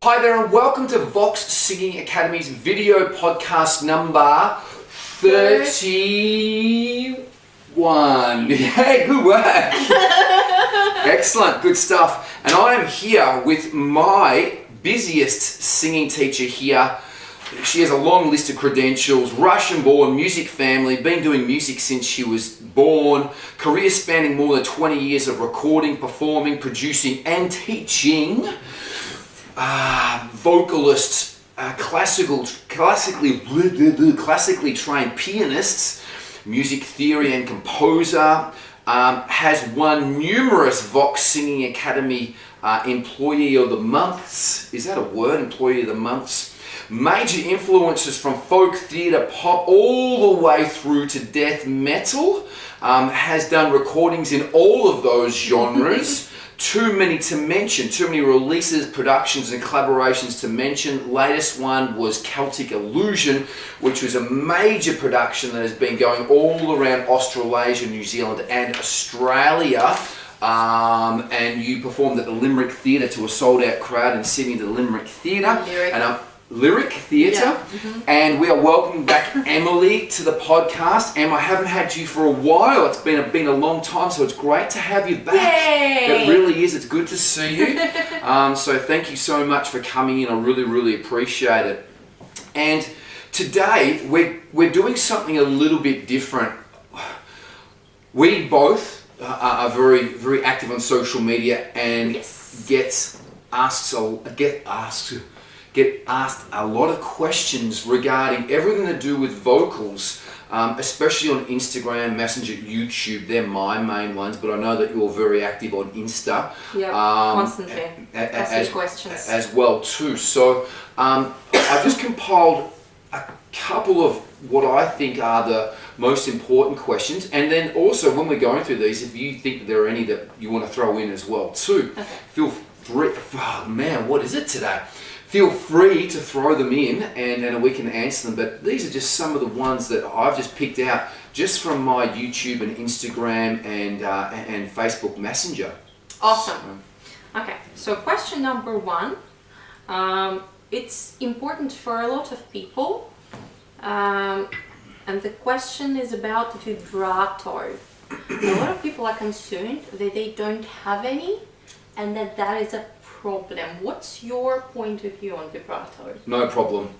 Hi there and welcome to Vox Singing Academy's video podcast number 31. Yeah, good work. Excellent, good stuff. And I am here with my busiest singing teacher here. She has a long list of credentials, Russian-born, music family, been doing music since she was born, career spanning more than 20 years of recording, performing, producing and teaching. Vocalists, classically trained pianists, music theory and composer, has won numerous Vox Singing Academy Employee of the Months. Is that a word? Employee of the Months. Major influences from folk, theatre, pop, all the way through to death metal. Has done recordings in all of those genres. Too many to mention, too many releases, productions and collaborations to mention. Latest one was Celtic Illusion, which was a major production that has been going all around Australasia, New Zealand and Australia. And you performed at the Limerick Theatre to a sold out crowd in Sydney, the Limerick Theatre. Lyric Theatre, yeah. And we are welcoming back Emily to the podcast. Em, I haven't had you for a while. It's been a long time, so it's great to have you back. Yay! It really is. It's good to see you. So thank you so much for coming in. I really appreciate it. And today we're doing something a little bit different. We both are very active on social media and get asked a lot of questions regarding everything to do with vocals, especially on Instagram, Messenger, YouTube. They're my main ones, but I know that you're very active on Insta. Yeah, constantly asking questions as well too. So I've just compiled a couple of what I think are the most important questions, and then also when we're going through these, if you think there are any that you want to throw in as well too, feel free. Oh man, what is it today? Feel free to throw them in and we can answer them, but these are just some of the ones that I've just picked out just from my YouTube and Instagram and Facebook Messenger. Awesome. Okay, so question number one. It's important for a lot of people, and the question is about vibrato. A lot of people are concerned that they don't have any and that is a problem. What's your point of view on vibrato? No problem.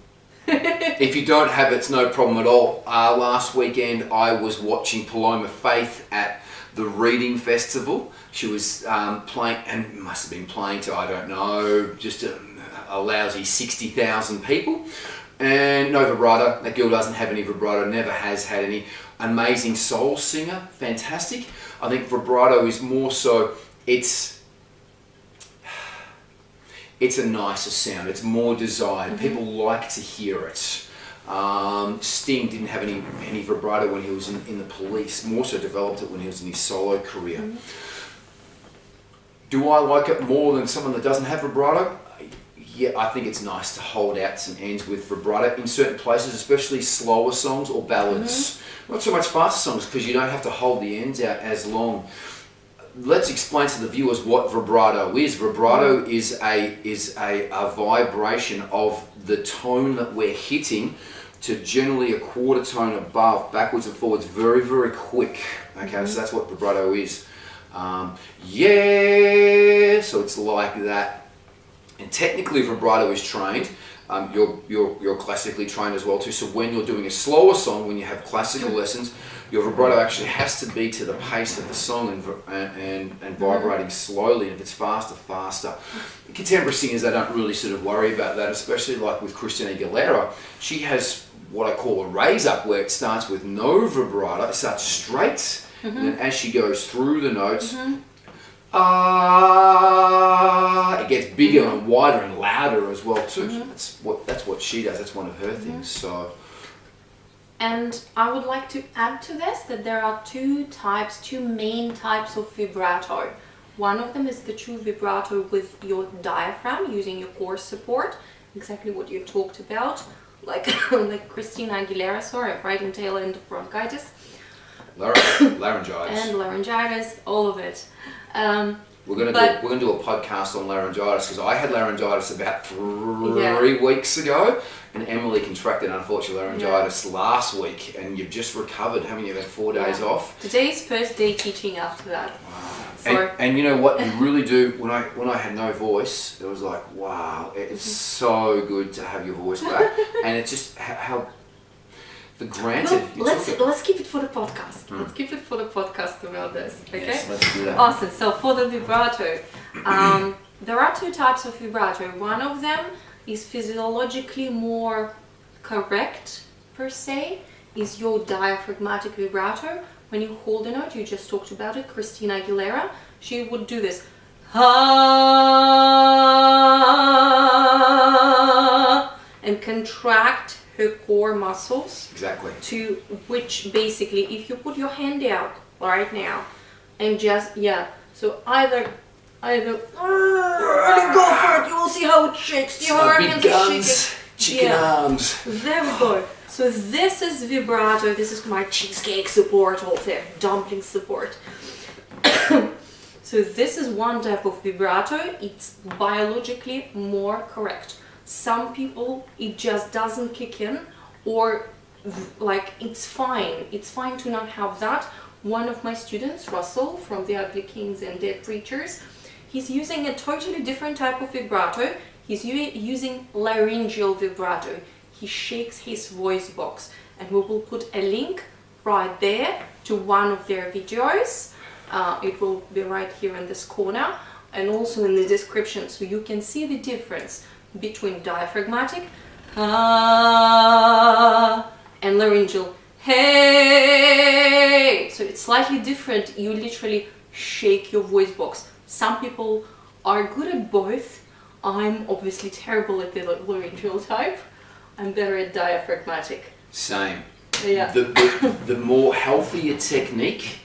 If you don't have it, it's no problem at all. Last weekend I was watching Paloma Faith at the Reading Festival. She was playing, and must have been playing to, I don't know, just a lousy 60,000 people. And no vibrato. That girl doesn't have any vibrato, never has had any. Amazing soul singer, fantastic. I think vibrato is more so, it's a nicer sound, it's more desired, people like to hear it. Sting didn't have any vibrato when he was in the Police, more so developed it when he was in his solo career. Do I like it more than someone that doesn't have vibrato? Yeah, I think it's nice to hold outs and ends with vibrato in certain places, especially slower songs or ballads. Not so much faster songs because you don't have to hold the ends out as long. Let's explain to the viewers what vibrato is. Vibrato is a vibration of the tone that we're hitting to generally a quarter tone above, backwards and forwards, very quick. Okay, so that's what vibrato is. Yeah, so it's like that. And technically vibrato is trained. You're classically trained as well too. So when you're doing a slower song, when you have classical lessons, your vibrato actually has to be to the pace of the song and vibrating slowly. And if it's faster. Contemporary singers, they don't really sort of worry about that, especially like with Christina Aguilera. She has what I call a raise up, where it starts with no vibrato, it starts straight, and then as she goes through the notes, it gets bigger and wider and louder as well too. That's what she does. That's one of her things. So. And I would like to add to this that there are two main types of vibrato. One of them is the true vibrato with your diaphragm, using your core support, exactly what you talked about, like Christina Aguilera, right in tail end bronchitis. Laryngitis. And laryngitis, all of it. We're gonna do a podcast on laryngitis because I had laryngitis about 3 weeks ago, and Emily contracted unfortunately laryngitis last week, and you've just recovered, haven't you? Had 4 days off. Today's first day teaching after that. Wow. And you know what? You really do. When I had no voice, it was like, wow, it's so good to have your voice back, and it's just how. For granted. Well, let's keep it for the podcast. Let's keep it for the podcast about this. Okay. Yes, let's do that. Awesome. So for the vibrato, there are 2 types of vibrato. One of them is physiologically more correct per se. Is your diaphragmatic vibrato. When you hold a note, you just talked about it. Christina Aguilera, she would do this. And contract her core muscles. Exactly. To which basically, if you put your hand out right now and just so either really go for it. You will see how it shakes. Your hands are shaking. Chicken arms. There we go. So this is vibrato. This is my cheesecake support, also dumpling support. So this is one type of vibrato. It's biologically more correct. Some people, it just doesn't kick in, or like it's fine. It's fine to not have that. One of my students, Russell, from the Ugly Kings and Dead Preachers, he's using a totally different type of vibrato. He's using laryngeal vibrato. He shakes his voice box, and we will put a link right there to one of their videos. It will be right here in this corner, and also in the description, so you can see the difference between diaphragmatic and laryngeal hey. So it's slightly different. You literally shake your voice box. Some people are good at both. I'm obviously terrible at the laryngeal type. I'm better at diaphragmatic. Same. Yeah. The more healthier technique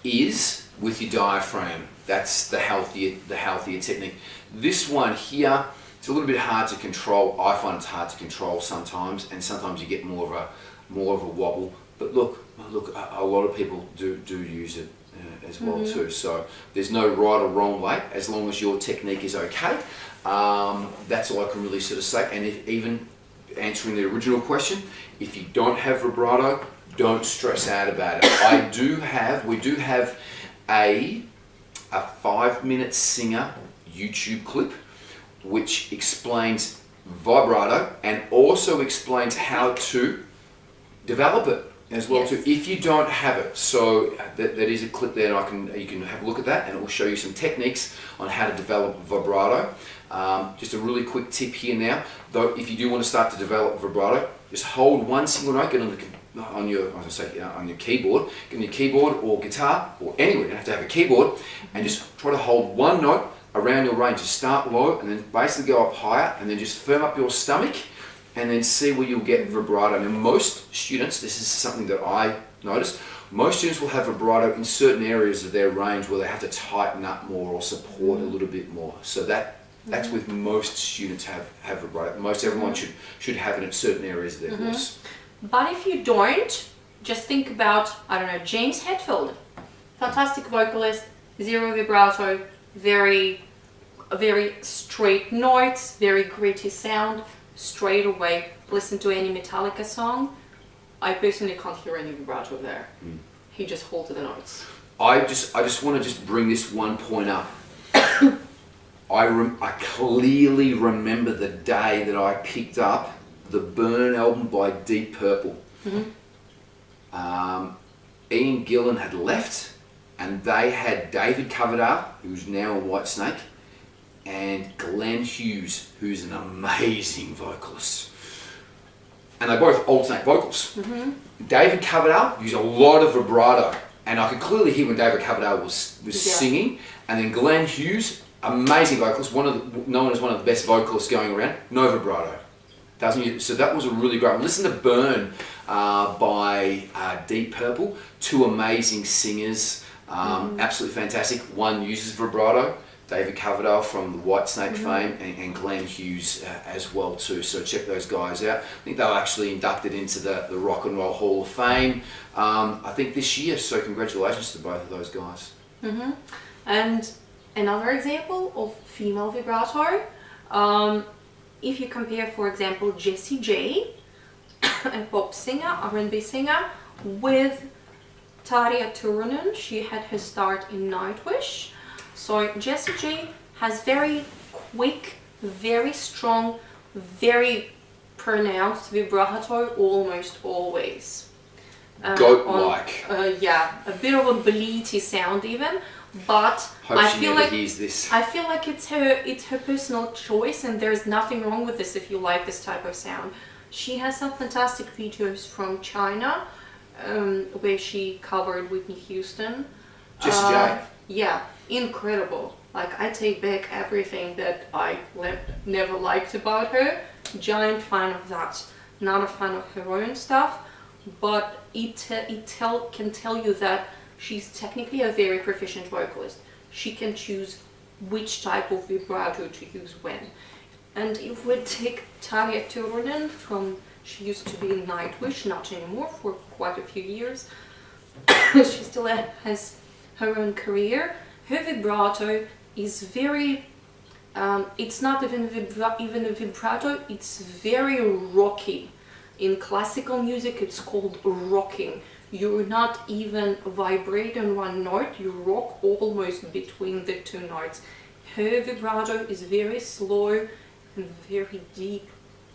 is with your diaphragm. That's the healthier technique. This one here, it's a little bit hard to control. I find it's hard to control sometimes, and sometimes you get more of a wobble. But look, a lot of people do use it as well too. So there's no right or wrong way, as long as your technique is okay. That's all I can really sort of say. And even answering the original question, if you don't have vibrato, don't stress out about it. We do have a 5-minute singer YouTube clip which explains vibrato and also explains how to develop it as well too, if you don't have it. So that is a clip there, and you can have a look at that, and it will show you some techniques on how to develop vibrato. Just a really quick tip here now, though, if you do want to start to develop vibrato, just hold one single note, get on your keyboard, get on your keyboard or guitar or anywhere. You don't have to have a keyboard, and just try to hold one note around your range. Just start low and then basically go up higher, and then just firm up your stomach, and then see where you'll get vibrato. Now most students, this is something that I noticed, most students will have vibrato in certain areas of their range where they have to tighten up more or support a little bit more. So that's with most students have vibrato. Most everyone should have it in certain areas of their voice. But if you don't, just think about, I don't know, James Hetfield. Fantastic vocalist, zero vibrato, very straight notes, very gritty sound, straight away. Listen to any Metallica song, I personally can't hear any vibrato there. He just holds the notes. I just want to bring this one point up. I clearly remember the day that I picked up the Burn album by Deep Purple. Ian Gillan had left, and they had David Coverdale, who's now in Whitesnake, and Glenn Hughes, who's an amazing vocalist. And they both alternate vocals. David Coverdale used a lot of vibrato, and I could clearly hear when David Coverdale was singing. And then Glenn Hughes, amazing vocalist, known as one of the best vocalists going around, no vibrato. So that was a really great one. Listen to Burn by Deep Purple, 2 amazing singers, absolutely fantastic. One uses vibrato, David Coverdale from the Whitesnake fame, and Glenn Hughes as well too. So check those guys out. I think they were actually inducted into the Rock and Roll Hall of Fame, I think this year. So congratulations to both of those guys. And Another example of female vibrato, if you compare, for example, Jessie J, a pop singer, R&B singer, with Tarja Turunen. She had her start in Nightwish. So Jessie J has very quick, very strong, very pronounced vibrato almost always. Goat-like. Yeah, a bit of a bleaty sound even, but Hope I she feel never like hears this. I feel like it's her personal choice, and there's nothing wrong with this if you like this type of sound. She has some fantastic videos from China, where she covered Whitney Houston. Jessie J. Yeah, incredible. Like, I take back everything that I never liked about her. Giant fan of that. Not a fan of her own stuff, but it can tell you that she's technically a very proficient vocalist. She can choose which type of vibrato to use when. And if we take Tarja Turunen she used to be in Nightwish, not anymore, for quite a few years. She still has her own career. Her vibrato is very, it's not even a vibrato, it's very rocky. In classical music, it's called rocking. You're not even vibrate on one note, you rock almost between the two notes. Her vibrato is very slow and very deep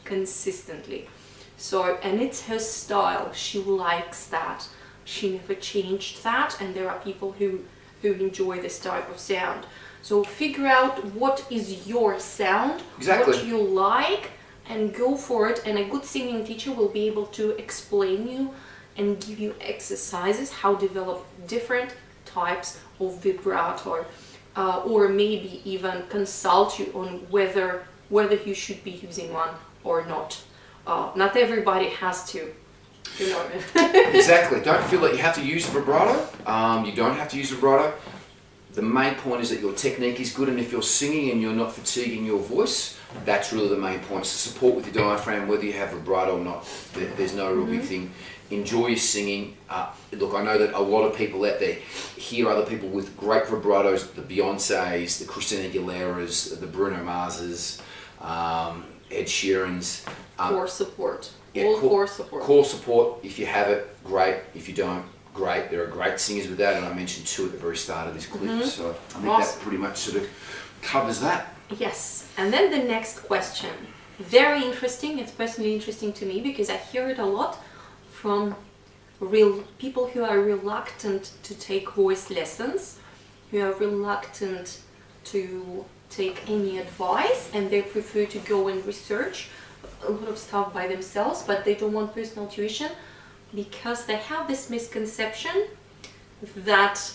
consistently. So, and it's her style, she likes that. She never changed that, and there are people who enjoy this type of sound. So figure out what is your sound, Exactly. what you like, and go for it. And a good singing teacher will be able to explain you and give you exercises how to develop different types of vibrato, or maybe even consult you on whether you should be using one or not. Not everybody has to, you know. Exactly. Don't feel like you have to use vibrato. You don't have to use vibrato. The main point is that your technique is good, and if you're singing and you're not fatiguing your voice, that's really the main point. So support with your diaphragm, whether you have vibrato or not. There's no real big thing. Enjoy your singing. Look, I know that a lot of people out there hear other people with great vibratos, the Beyoncés, the Christina Aguileras, the Bruno Marses, Ed Sheeran's. Core support. Yeah, All core support. Core support. If you have it, great. If you don't, great. There are great singers with that, and I mentioned two at the very start of this clip. So I think that pretty much sort of covers that. Yes. And then the next question. Very interesting. It's personally interesting to me because I hear it a lot from people who are reluctant to take voice lessons, who are reluctant to take any advice, and they prefer to go and research a lot of stuff by themselves, but they don't want personal tuition because they have this misconception that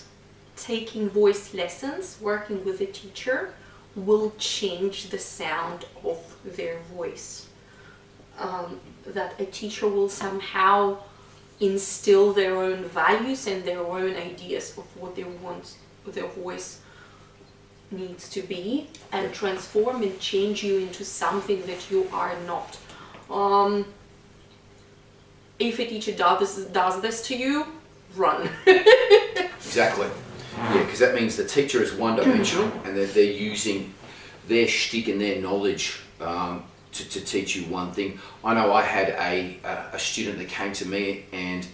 taking voice lessons, working with a teacher, will change the sound of their voice. That a teacher will somehow instill their own values and their own ideas of what they want their voice needs to be, and transform and change you into something that you are not. If a teacher does this to you, run. Exactly. Yeah, because that means the teacher is one-dimensional, and they're using their shtick and their knowledge to teach you one thing. I know I had a student that came to me, and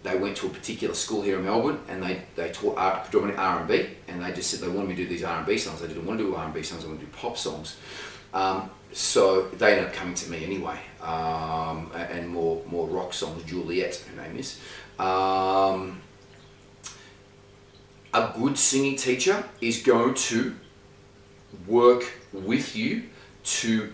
they went to a particular school here in Melbourne, and they taught predominantly R&B, and they just said they wanted me to do these R&B songs. They didn't want to do R&B songs, they wanted to do pop songs. So they ended up coming to me anyway, and more rock songs. Juliet, her name is. A good singing teacher is going to work with you to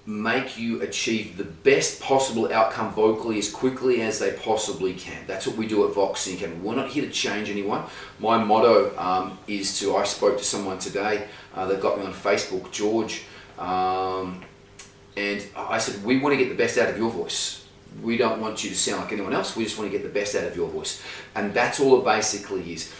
make you achieve the best possible outcome vocally as quickly as they possibly can. That's what we do at VoxSync, and we're not here to change anyone. My motto is to, I spoke to someone today that got me on Facebook, George, and I said, we want to get the best out of your voice. We don't want you to sound like anyone else, we just want to get the best out of your voice. And that's all it basically is.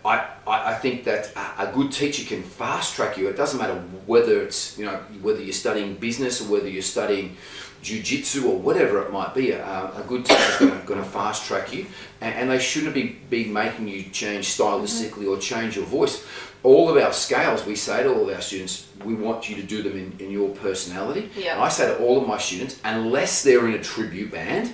I think that a good teacher can fast track you. It doesn't matter whether it's, whether you're studying business or whether you're studying jiu-jitsu or whatever it might be. A good teacher is going to fast track you, and they shouldn't be making you change stylistically or change your voice. All of our scales, we say to all of our students, we want you to do them in your personality. Yeah. And I say to all of my students, unless they're in a tribute band,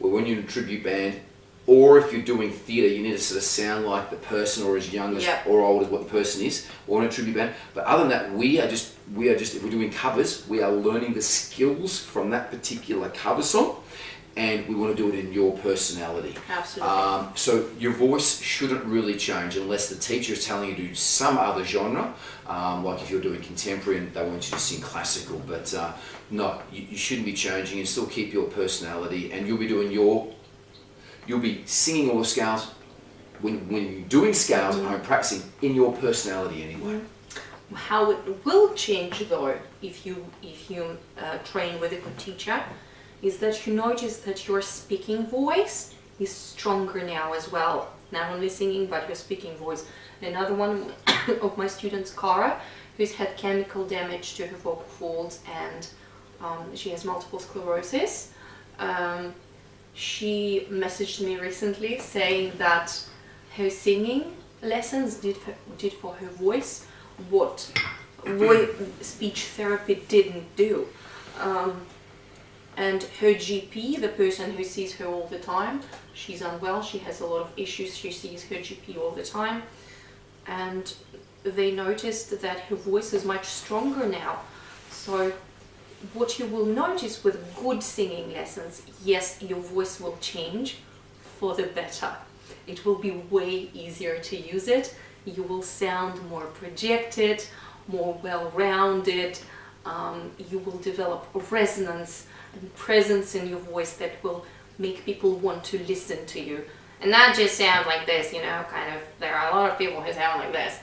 or when you're in a tribute band, or if you're doing theatre, you need to sort of sound like the person, or as young as or old as what the person is, or in a tribute band. But other than that, we are just if we're doing covers, we are learning the skills from that particular cover song, and we want to do it in your personality. Absolutely. So your voice shouldn't really change unless the teacher is telling you to do some other genre, like if you're doing contemporary and they want you to sing classical. But no, you shouldn't be changing, and still keep your personality, and you'll be singing all the scales when you're doing scales at home, practicing in your personality anyway. How it will change though, if you train with a good teacher, is that you notice that your speaking voice is stronger now as well. Not only singing, but your speaking voice. Another one of my students, Cara, who's had chemical damage to her vocal folds, and she has multiple sclerosis. She messaged me recently saying that her singing lessons did for her voice what speech therapy didn't do. And her GP, the person who sees her all the time, she's unwell, she has a lot of issues, she sees her GP all the time, and they noticed that her voice is much stronger now. So what you will notice with good singing lessons, yes, your voice will change for the better. It will be way easier to use it. You will sound more projected, more well-rounded. You will develop a resonance and presence in your voice that will make people want to listen to you. And not just sound like this, there are a lot of people who sound like this.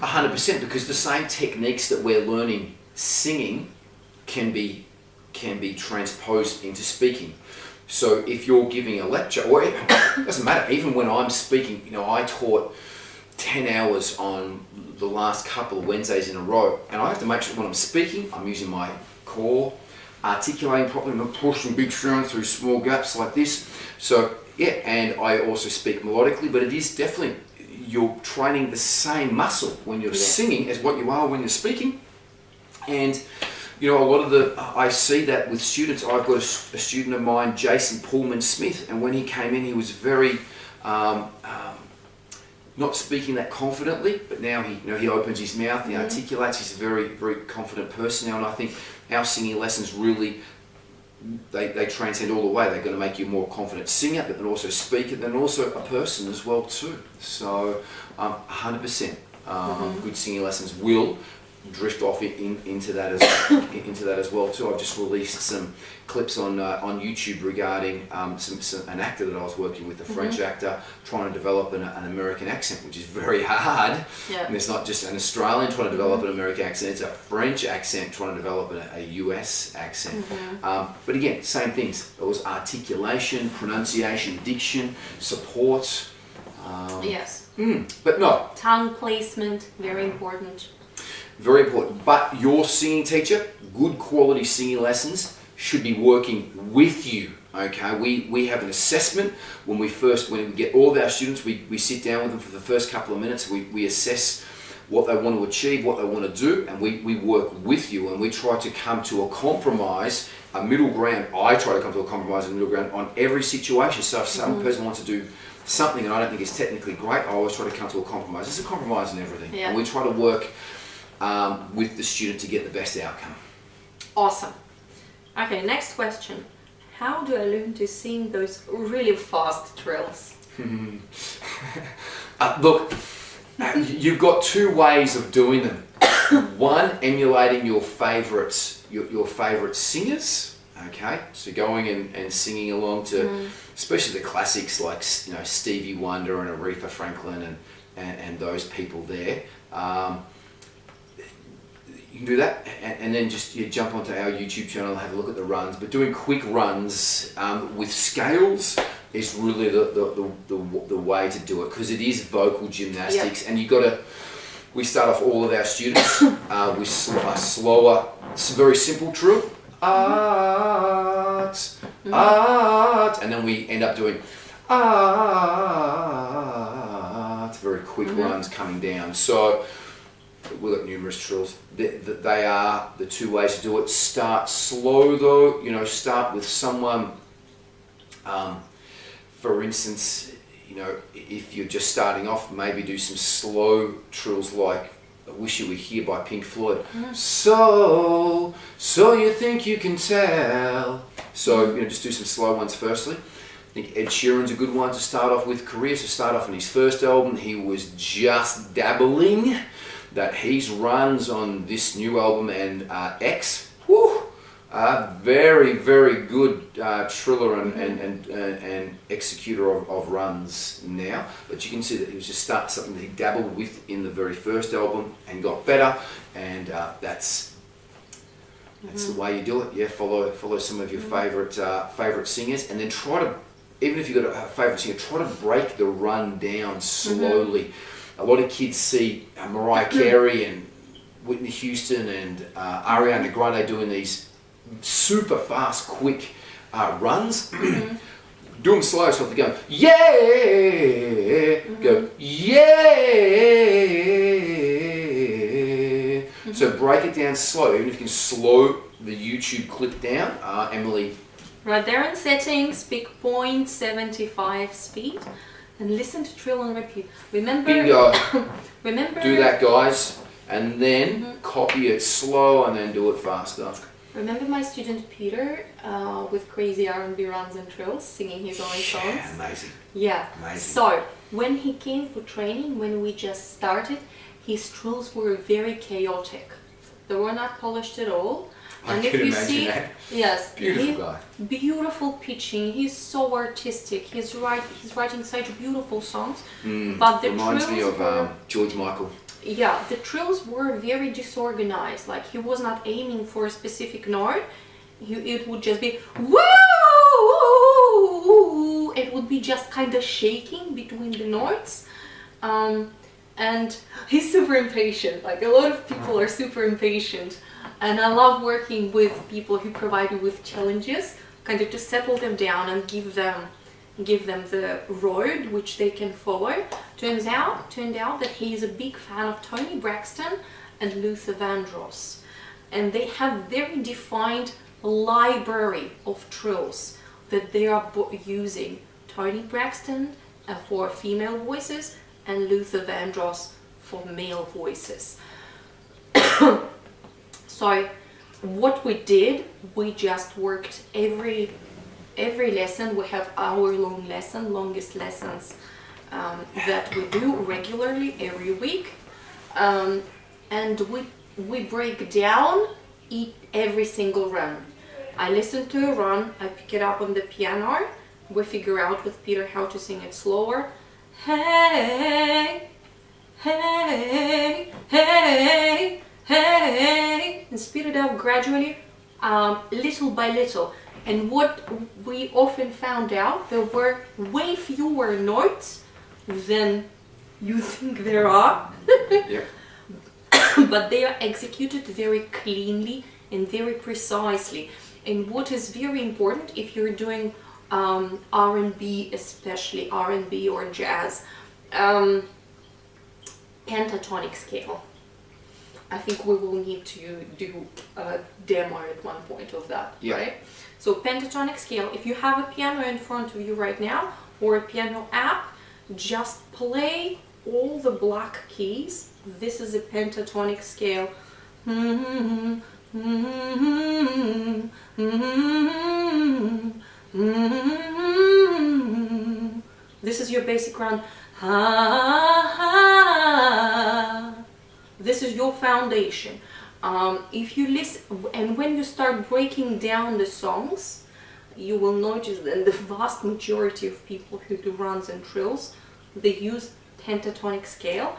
100%, because the same techniques that we're learning singing can be transposed into speaking. So if you're giving a lecture, or it doesn't matter, even when I'm speaking, I taught 10 hours on the last couple of Wednesdays in a row, and I have to make sure when I'm speaking, I'm using my core, articulating properly, not pushing big sounds through small gaps like this. So yeah, and I also speak melodically, but it is definitely, you're training the same muscle when you're singing as what you are when you're speaking. And a lot of I see that with students. I've got a student of mine, Jason Pullman-Smith, and when he came in, he was very not speaking that confidently, but now he opens his mouth, he articulates. He's a very, very confident person now, and I think our singing lessons really, they transcend all the way. They're going to make you a more confident singer, but then also speaker, and also a person as well too. So 100% good singing lessons will drift off into that as well too. I've just released some clips on YouTube regarding an actor that I was working with, a French actor, trying to develop an American accent, which is very hard. Yeah. And it's not just an Australian trying to develop an American accent, it's a French accent trying to develop a US accent. But again, same things. It was articulation, pronunciation, diction, support. Yes. But no. Tongue placement, very important. Very important. But your singing teacher, good quality singing lessons, should be working with you. Okay, we have an assessment when we get all of our students, we sit down with them for the first couple of minutes, we assess what they want to achieve, what they want to do, and we work with you, and we try to come to a compromise, a middle ground. I try to come to a compromise, a middle ground on every situation. So if some person wants to do something and I don't think it's technically great, I always try to come to a compromise. There's a compromise in everything. Yeah. And we try to work with the student to get the best outcome. Awesome. Okay, next question. How do I learn to sing those really fast trills? Look, you've got two ways of doing them. One, emulating your favourites, your favourite singers. Okay, so going and singing along to, especially the classics like Stevie Wonder and Aretha Franklin and those people there. You can do that, and then just jump onto our YouTube channel and have a look at the runs. But doing quick runs with scales is really the way to do it, because it is vocal gymnastics, and we start off all of our students with a slower, very simple trill, art, art, and then we end up doing art, very quick runs coming down. So we've got numerous trills. They are the two ways to do it. Start slow though, start with someone, for instance, if you're just starting off, maybe do some slow trills like I Wish You Were Here by Pink Floyd. So you think you can tell. So, just do some slow ones firstly. I think Ed Sheeran's a good one to start off with career. So start off on his first album, he was just dabbling. That he's runs on this new album and X. Whew, very, very good triller and executor of runs now. But you can see that he was just something that he dabbled with in the very first album and got better. And that's the way you do it. Yeah, follow some of your favorite singers, and then try to, even if you've got a favorite singer, try to break the run down slowly. A lot of kids see Mariah Carey and Whitney Houston and Ariana Grande doing these super fast, quick runs. Do them slow, so if they're going, yeah, go, yeah. So break it down slow, even if you can slow the YouTube clip down. Emily. Right there in settings, pick 0.75 speed. And listen to trill and repeat. Remember, Bingo. remember. Do that, guys, and then copy it slow, and then do it faster. Remember my student Peter with crazy R&B runs and trills, singing his own songs. Yeah, amazing. Yeah. Amazing. So when he came for training, when we just started, his trills were very chaotic. They were not polished at all. I can imagine that. Yes, beautiful guy. Beautiful pitching. He's so artistic. He's writing such beautiful songs. But the reminds me trills of were, George Michael. Yeah, the trills were very disorganized. Like he was not aiming for a specific note. It would just be woo. It would be just kind of shaking between the notes. And he's super impatient. Like a lot of people are super impatient. And I love working with people who provide you with challenges, kind of to settle them down and give them the road which they can follow. Turned out that he is a big fan of Toni Braxton and Luther Vandross, and they have very defined library of trills that they are using. Toni Braxton for female voices and Luther Vandross for male voices. So what we did, we just worked every lesson. We have hour-long lesson, longest lessons that we do regularly every week, and we break down every single run. I listen to a run, I pick it up on the piano, we figure out with Peter how to sing it slower. Hey, hey, hey. Hey, and speed it up gradually, little by little. And what we often found out, there were way fewer notes than you think there are. Yeah. But they are executed very cleanly and very precisely. And what is very important if you're doing R&B, especially R&B or jazz, pentatonic scale. I think we will need to do a demo at one point of that, right? So pentatonic scale, if you have a piano in front of you right now, or a piano app, just play all the black keys. This is a pentatonic scale. This is your basic run. This is your foundation. If you listen, and when you start breaking down the songs, you will notice that the vast majority of people who do runs and trills, they use pentatonic scale,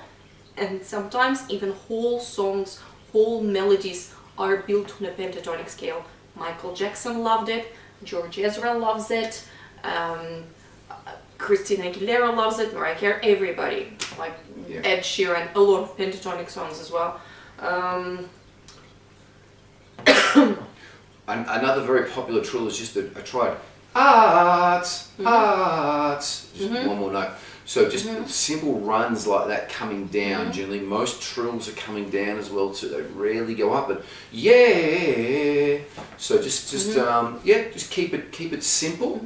and sometimes even whole songs, whole melodies are built on a pentatonic scale. Michael Jackson loved it, George Ezra loves it, Christina Aguilera loves it, Mariah Carey, everybody. Like Ed Sheeran, a lot of pentatonic songs as well. Another very popular trill is just I tried arts, just one more note. So just simple runs like that coming down. Generally, most trills are coming down as well too. They rarely go up, but yeah. So just keep it simple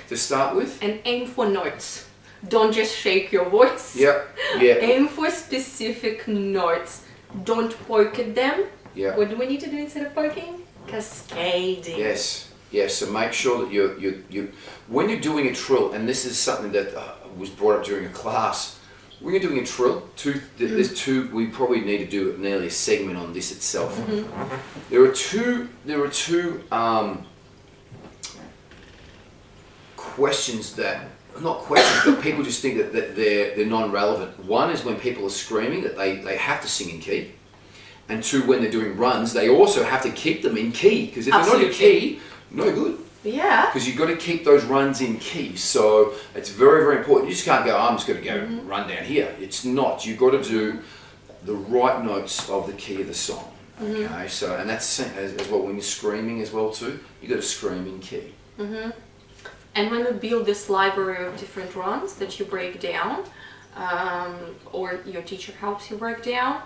to start with. And aim for notes. Don't just shake your voice. Yeah. Aim for specific notes. Don't poke at them. Yeah. What do we need to do instead of poking? Cascading. Yes. So make sure that you when you're doing a trill, and this is something that was brought up during a class. When you're doing a trill, there's two. We probably need to do nearly a segment on this itself. There are two questions that. Not questions, but people just think that they're non-relevant. One is when people are screaming that they have to sing in key. And two, when they're doing runs, they also have to keep them in key. Because if they're not in key, no good. Yeah. Because you've got to keep those runs in key. So it's very, very important. You just can't go, I'm just going to go run down here. It's not. You've got to do the right notes of the key of the song. Okay, so, and that's as well when you're screaming as well too, you've got to scream in key. And when you build this library of different runs that you break down, or your teacher helps you break down,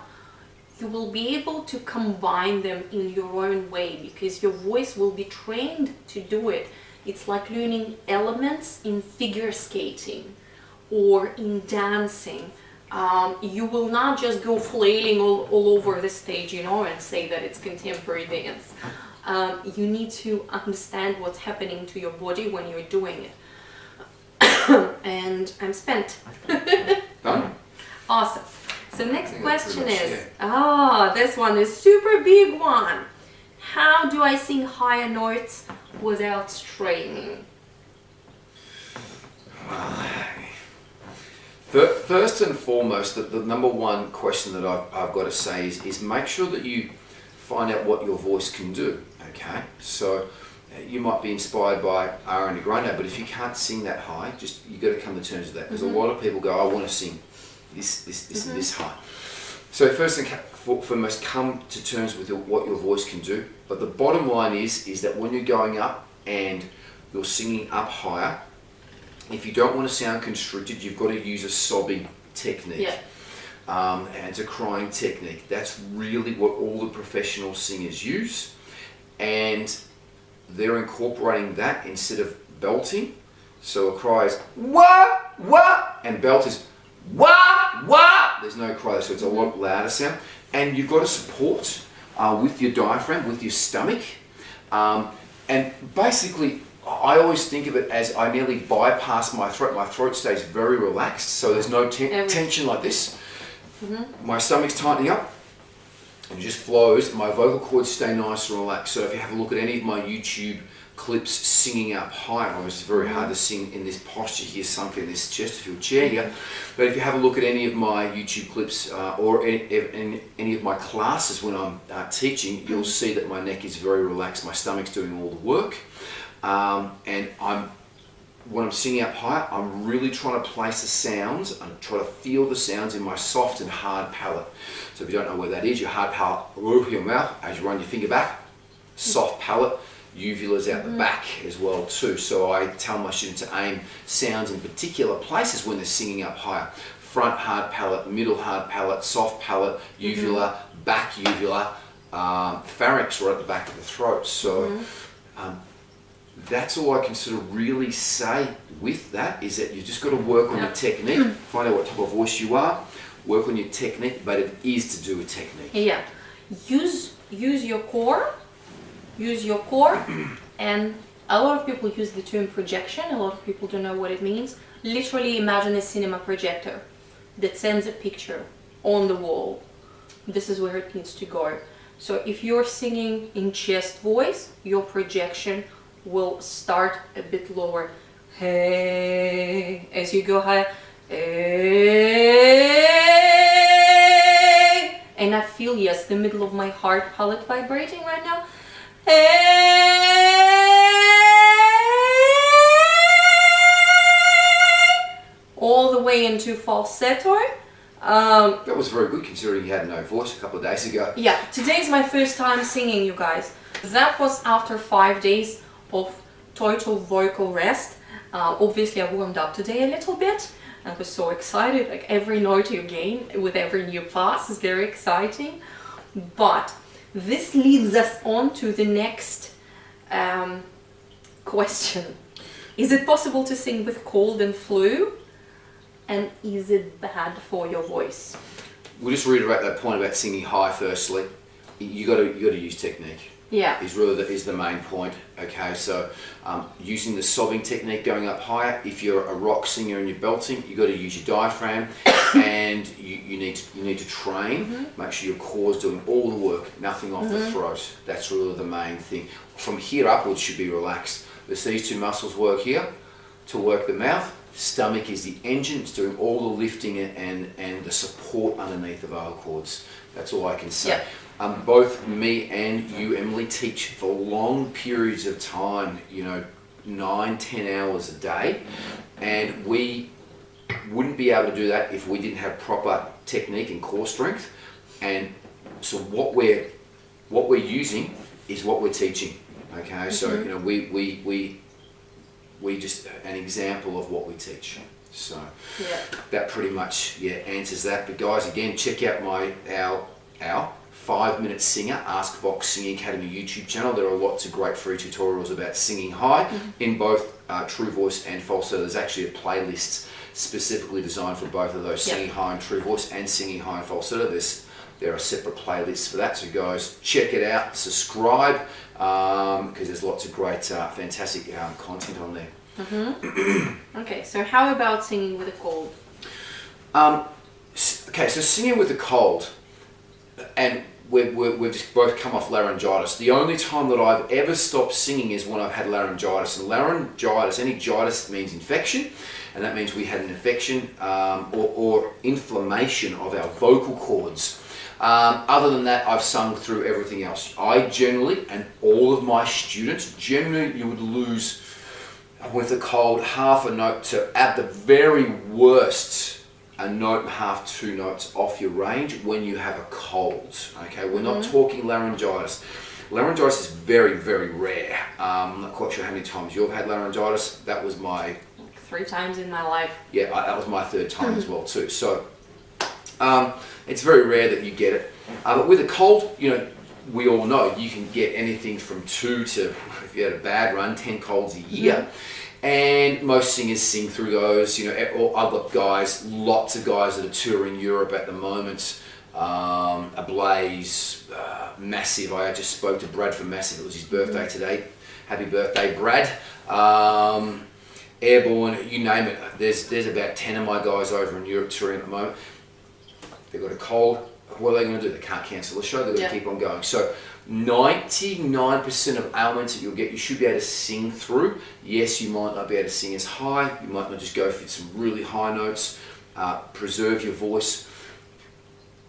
you will be able to combine them in your own way because your voice will be trained to do it. It's like learning elements in figure skating or in dancing. You will not just go flailing all over the stage, and say that it's contemporary dance. You need to understand what's happening to your body when you're doing it. And I'm spent. Done? Awesome. So next question is, this one is super big one. How do I sing higher notes without straining? First and foremost, the number one question that I've got to say is make sure that you find out what your voice can do. Okay, so you might be inspired by Ariana Grande, but if you can't sing that high, you got to come to terms with that because a lot of people go, I want to sing this and this high. So first and foremost, come to terms with what your voice can do. But the bottom line is that when you're going up and you're singing up higher, if you don't want to sound constricted, you've got to use a sobbing technique. Yeah. And it's a crying technique. That's really what all the professional singers use. And they're incorporating that instead of belting. So a cry is wah, wah, and belt is wah, wah. There's no cry, so it's a lot louder sound. And you've got to support with your diaphragm, with your stomach. And basically, I always think of it as I nearly bypass my throat. My throat stays very relaxed, so there's no tension like this. My stomach's tightening up. And it just flows. My vocal cords stay nice and relaxed. So if you have a look at any of my YouTube clips singing up high, obviously it's very hard to sing in this posture here, sunk in this Chesterfield chair here. But if you have a look at any of my YouTube clips or any of my classes when I'm teaching, you'll see that my neck is very relaxed. My stomach's doing all the work. And when I'm singing up high, I'm really trying to place the sounds and try to feel the sounds in my soft and hard palate. So if you don't know where that is, your hard palate, your mouth, as you run your finger back, soft palate, uvula's out the back as well too. So I tell my students to aim sounds in particular places when they're singing up higher. Front hard palate, middle hard palate, soft palate, uvula, back uvula, pharynx right at the back of the throat. So that's all I can sort of really say with that, is that you just got to work on your technique, find out what type of voice you are, work on your technique, but it is to do with technique. Yeah, use your core, and a lot of people use the term projection. A lot of people don't know what it means. Literally imagine a cinema projector that sends a picture on the wall. This is where it needs to go. So if you're singing in chest voice, your projection will start a bit lower. Hey, as you go higher. Hey, and I feel, yes, the middle of my heart palate vibrating right now. Hey, all the way into falsetto. That was very good considering you had no voice a couple of days ago. Yeah, today's my first time singing, you guys. That was after 5 days of total vocal rest. Obviously I warmed up today a little bit. I was so excited, like every note you gain with every new pass is very exciting. But this leads us on to the next question. Is it possible to sing with cold and flu? And is it bad for your voice? We'll just reiterate that point about singing high firstly. You got to use technique. Yeah. Is really is the main point. Okay, so using the sobbing technique going up higher. If you're a rock singer and you're belting, you got to use your diaphragm, and you need to train. Make sure your core's doing all the work, nothing off the throat. That's really the main thing. From here upwards should be relaxed. There's these two muscles work here to work the mouth. Stomach is the engine. It's doing all the lifting and the support underneath the vocal cords. That's all I can say. Yeah. Both me and you, Emily, teach for long periods of time, 9-10 hours a day, and we wouldn't be able to do that if we didn't have proper technique and core strength. And so what we're using is what we're teaching. Okay, so we just an example of what we teach. So that pretty much answers that. But guys, again, check out our 5-minute singer Ask Vox Singing Academy YouTube channel. There are lots of great free tutorials about singing high in both true voice and falsetto. There's actually a playlist specifically designed for both of those, singing high and true voice and singing high and falsetto. There are separate playlists for that, so guys, check it out, subscribe, because there's lots of great, fantastic content on there. Okay, so how about singing with a cold? Okay, so singing with a cold, and we've just both come off laryngitis. The only time that I've ever stopped singing is when I've had laryngitis. And laryngitis, any gitis means infection, and that means we had an infection or inflammation of our vocal cords. Other than that, I've sung through everything else. I generally, and all of my students, generally you would lose with a cold half a note to, at the very worst, a note and a half, 2 notes off your range when you have a cold. Okay, we're not talking laryngitis. Laryngitis is very, very rare. I'm not quite sure how many times you've had laryngitis. That was my... 3 times in my life. Yeah, that was my 3rd time as well too. So it's very rare that you get it. But with a cold, we all know you can get anything from 2 to, if you had a bad run, 10 colds a year. And most singers sing through those, or other guys, lots of guys that are touring Europe at the moment. Ablaze, Massive. I just spoke to Brad from Massive. It was his birthday today. Happy birthday, Brad. Airborne, you name it. There's about 10 of my guys over in Europe touring at the moment. They've got a cold. What are they going to do? They can't cancel the show. They've got to keep on going. So 99% of ailments that you'll get, you should be able to sing through. Yes, you might not be able to sing as high. You might not just go for some really high notes. Preserve your voice.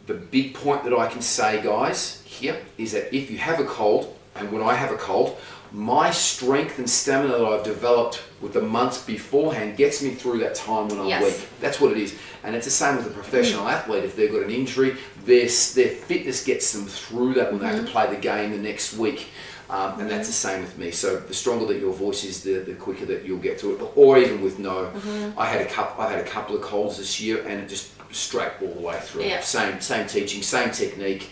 The big point that I can say, guys, here is that if you have a cold, and when I have a cold, my strength and stamina that I've developed with the months beforehand gets me through that time when I'm weak. That's what it is. And it's the same with a professional athlete. If they've got an injury, their fitness gets them through that when they have to play the game the next week. And that's the same with me. So the stronger that your voice is, the quicker that you'll get through it. Or even with I had a couple of colds this year, and it just straight all the way through. Same teaching, same technique.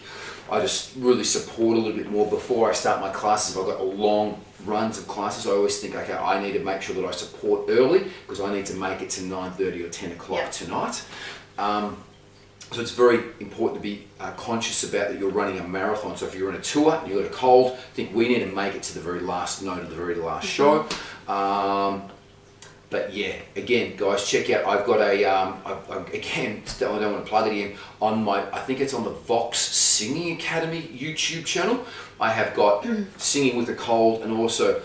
I just really support a little bit more before I start my classes. If I've got long runs of classes, I always think, okay, I need to make sure that I support early because I need to make it to 9:30 or 10 o'clock tonight. So it's very important to be conscious about that you're running a marathon. So if you're on a tour and you've got a cold, I think we need to make it to the very last note of the very last show. But yeah, again, guys, check out. I've got again, I don't want to plug it in on I think it's on the Vox Singing Academy YouTube channel. I have got singing with a cold, and also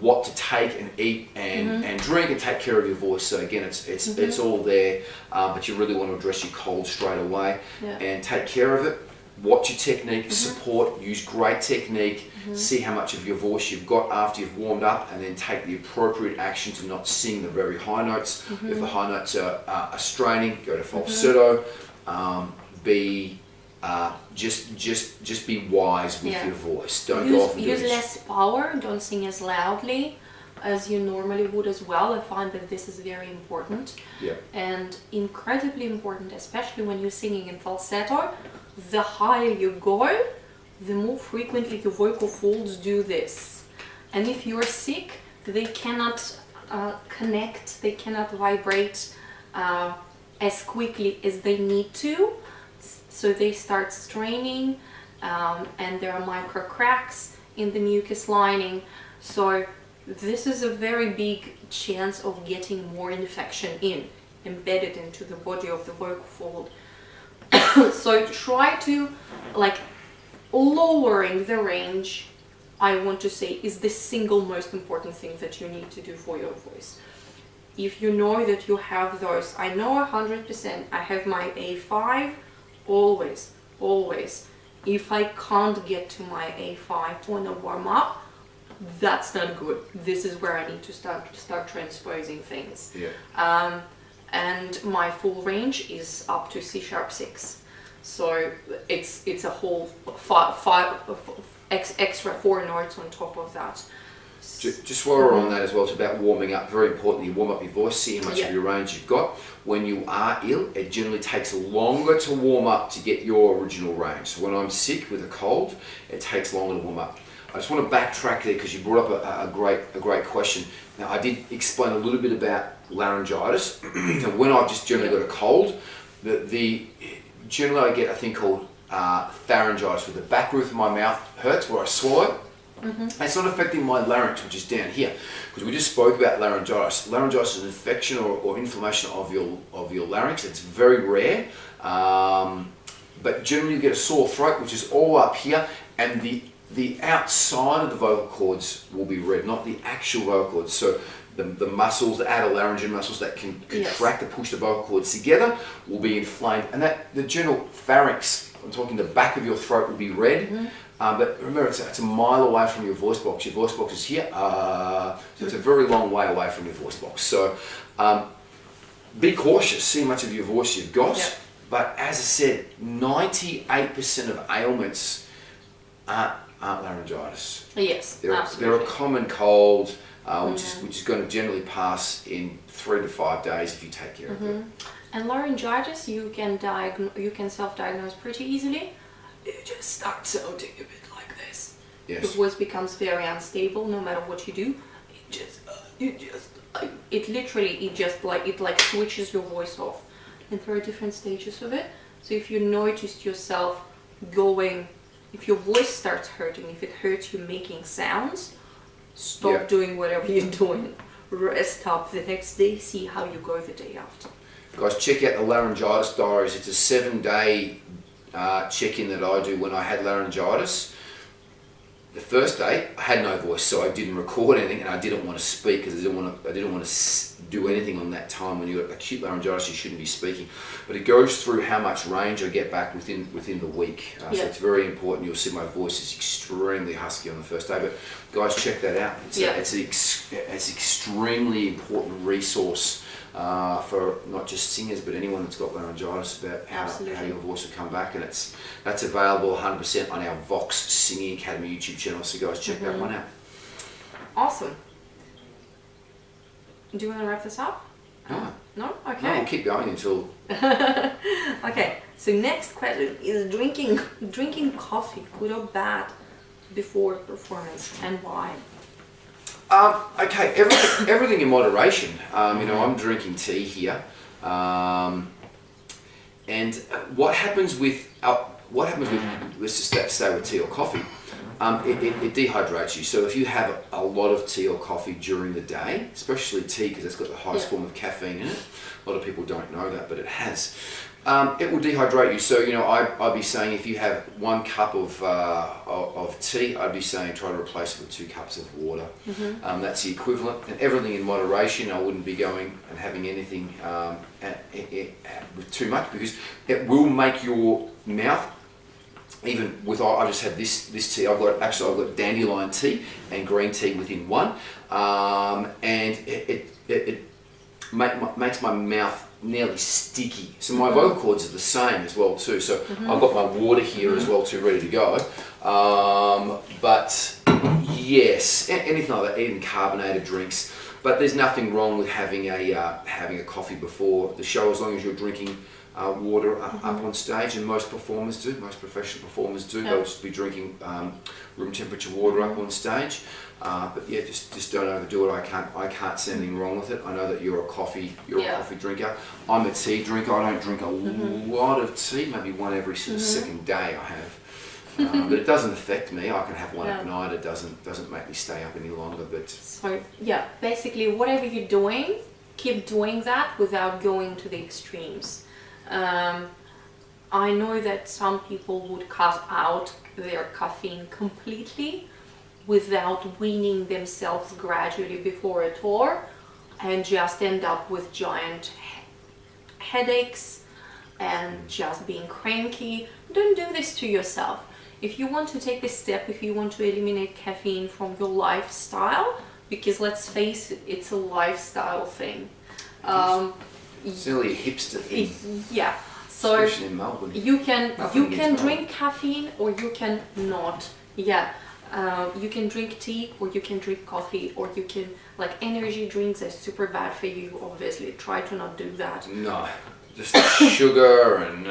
what to take and eat and drink and take care of your voice. So again, it's all there, but you really want to address your cold straight away and take care of it. watch your technique, support, use great technique, see how much of your voice you've got after you've warmed up, and then take the appropriate action to not sing the very high notes. If the high notes are straining, go to falsetto. Just be wise with your voice. Don't go off and use less power. Don't sing as loudly as you normally would as well. I find that this is very important. And incredibly important, especially when you're singing in falsetto. The higher you go, the more frequently your vocal folds do this. And if you're sick, they cannot connect, they cannot vibrate as quickly as they need to. So they start straining, and there are micro cracks in the mucus lining. So this is a very big chance of getting more infection embedded into the body of the vocal fold. So try to, like, lowering the range, I want to say, is the single most important thing that you need to do for your voice. If you know that you have those, I know 100%, I have my A5 always. If I can't get to my A5 on a warm up, that's not good. This is where I need to start transposing things. And my full range is up to C#6. So it's a whole extra 4 notes on top of that. Just while we're on that as well, it's about warming up. Very important, you warm up your voice, see how much of your range you've got. When you are ill, it generally takes longer to warm up to get your original range. So when I'm sick with a cold, it takes longer to warm up. I just want to backtrack there because you brought up a great question. Now, I did explain a little bit about laryngitis. When I've just generally got a cold, generally I get a thing called pharyngitis, where the back roof of my mouth hurts where I swallow. It's not affecting my larynx, which is down here, because we just spoke about laryngitis. Laryngitis is an infection or inflammation of your larynx. It's very rare, but generally you get a sore throat, which is all up here, and the outside of the vocal cords will be red, not the actual vocal cords. So the muscles, the outer laryngeal muscles that can contract and push the vocal cords together, will be inflamed, and that the general pharynx, I'm talking the back of your throat, will be red. But remember, it's a mile away from your voice box. Your voice box is here, so it's a very long way away from your voice box. So be cautious, see how much of your voice you've got. But as I said, 98% of ailments aren't laryngitis. They're a common cold, which is going to generally pass in 3 to 5 days if you take care of it. And laryngitis, you can self-diagnose pretty easily. You just start sounding a bit like this. The voice becomes very unstable no matter what you do. It switches your voice off. And there are different stages of it. So if you noticed yourself if your voice starts hurting, if it hurts you making sounds, stop doing whatever you're doing. Rest up the next day, see how you go the day after. Guys, check out the laryngitis diaries. It's a 7-day check-in that I do when I had laryngitis. The first day I had no voice, so I didn't record anything, and I didn't want to speak because I didn't want to do anything on that time. When you've got acute laryngitis, you shouldn't be speaking. But it goes through how much range I get back within the week. So it's very important. You'll see my voice is extremely husky on the first day. But guys, check that out. It's extremely important resource for not just singers but anyone that's got laryngitis, about how your voice will come back, and that's available 100% on our Vox Singing Academy YouTube channel, so guys, check that one out. Awesome. Do you want to wrap this up? No? Okay. No, we'll keep going until... Okay, so next question is drinking coffee, good or bad, before performance, and why? Okay, everything in moderation. I'm drinking tea here, and what happens with let's just stay with tea or coffee. It dehydrates you. So if you have a lot of tea or coffee during the day, especially tea because it's got the highest form of caffeine in it. A lot of people don't know that, but it has. It will dehydrate you. So I'd be saying if you have 1 cup of tea, I'd be saying try to replace it with 2 cups of water. That's the equivalent. And everything in moderation. I wouldn't be going and having anything with too much, because it will make your mouth even with, I just had this tea. I've got dandelion tea and green tea within one, and it makes my mouth nearly sticky. So my vocal cords are the same as well too. So I've got my water here as well too, ready to go. But yes, anything like that, even carbonated drinks. But there's nothing wrong with having a coffee before the show, as long as you're drinking water up on stage, and most performers do. Most professional performers do. They'll just be drinking room temperature water up on stage. But yeah, just don't overdo it. I can't see anything wrong with it. I know that you're a coffee drinker. I'm a tea drinker. I don't drink a lot of tea. Maybe one every sort of second day I have. But it doesn't affect me. I can have one at night. It doesn't make me stay up any longer. But so yeah, basically whatever you're doing, keep doing that without going to the extremes. I know that some people would cut out their caffeine completely without weaning themselves gradually before a tour, and just end up with giant headaches and just being cranky. Don't do this to yourself. If you want to take this step, if you want to eliminate caffeine from your lifestyle, because let's face it, it's a lifestyle thing. it's really a hipster thing. Yeah. So especially in Melbourne. you can drink caffeine or you can not. Yeah. You can drink tea or you can drink coffee, or you can, like, energy drinks are super bad for you, obviously. Try to not do that. No, just sugar and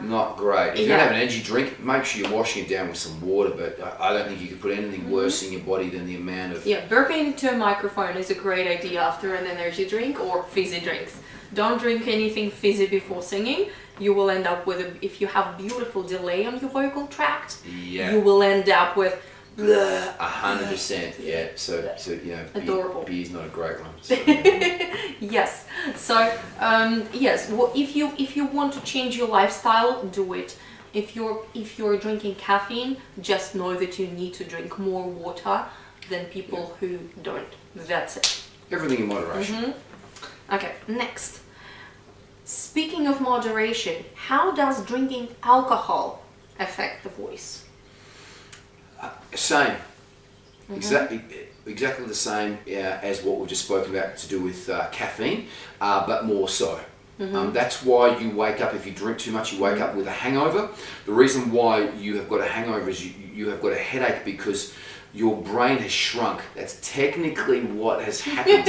not great. If you're going to have an energy drink, make sure you're washing it down with some water, but I don't think you could put anything worse in your body than the amount of... Yeah, burping into a microphone is a great idea after an energy drink or fizzy drinks. Don't drink anything fizzy before singing. You will end up with, if you have beautiful delay on your vocal tract, you will end up with... 100%, yeah. So you know, adorable. Beer's not a great one. So, Yes. So yes. Well, if you want to change your lifestyle, do it. If you're drinking caffeine, just know that you need to drink more water than people who don't. That's it. everything in moderation. Okay. Next. Speaking of moderation, how does drinking alcohol affect the voice? Same. Exactly the same as what we've just spoken about to do with caffeine, but more so. That's why you wake up, if you drink too much, you wake up with a hangover. The reason why you have got a hangover is you have got a headache because your brain has shrunk. That's technically what has happened.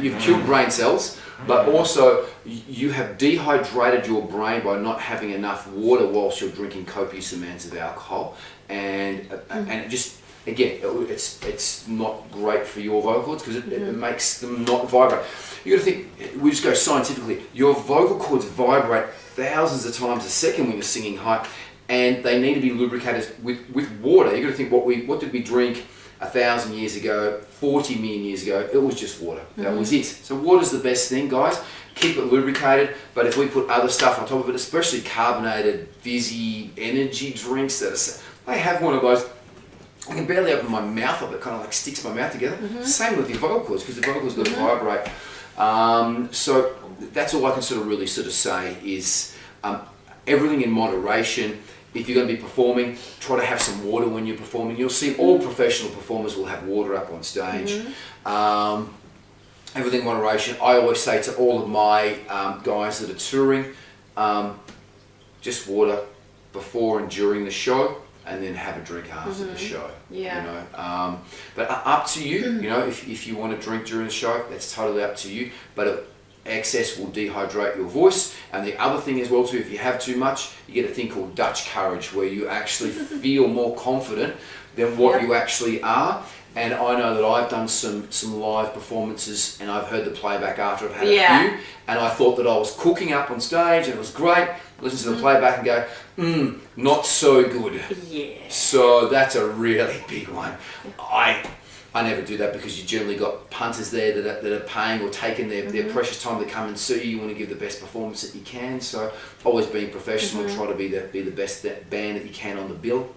You've killed brain cells, but also you have dehydrated your brain by not having enough water whilst you're drinking copious amounts of alcohol, and it just, again, it's not great for your vocal cords because it makes them not vibrate. You got to think, we just go scientifically, your vocal cords vibrate thousands of times a second when you're singing high, and they need to be lubricated with water. You got to think, what did we drink 1,000 years ago, 40 million years ago? It was just water. That was it. So water's the best thing, guys. Keep it lubricated, but if we put other stuff on top of it, especially carbonated, fizzy energy drinks, they have one of those, I can barely open my mouth up, it kind of like sticks my mouth together. Same with your vocal cords, because the vocal cords got to vibrate. So that's all I can sort of say is everything in moderation. If you're going to be performing, try to have some water when you're performing. You'll see all professional performers will have water up on stage. Everything in moderation. I always say to all of my guys that are touring, just water before and during the show, and then have a drink after the show. Yeah. You know, but up to you. You know, if you want to drink during the show, that's totally up to you. But excess will dehydrate your voice. And the other thing as well too, if you have too much, you get a thing called Dutch courage, where you actually feel more confident than what you actually are. And I know that I've done some live performances, and I've heard the playback after I've had a few, and I thought that I was cooking up on stage and it was great. Listen to the playback and go, not so good. Yeah. So that's a really big one. I never do that, because you generally got punters there that are paying or taking their precious time to come and see you. You want to give the best performance that you can. So always being professional, try to be the best band that you can on the bill.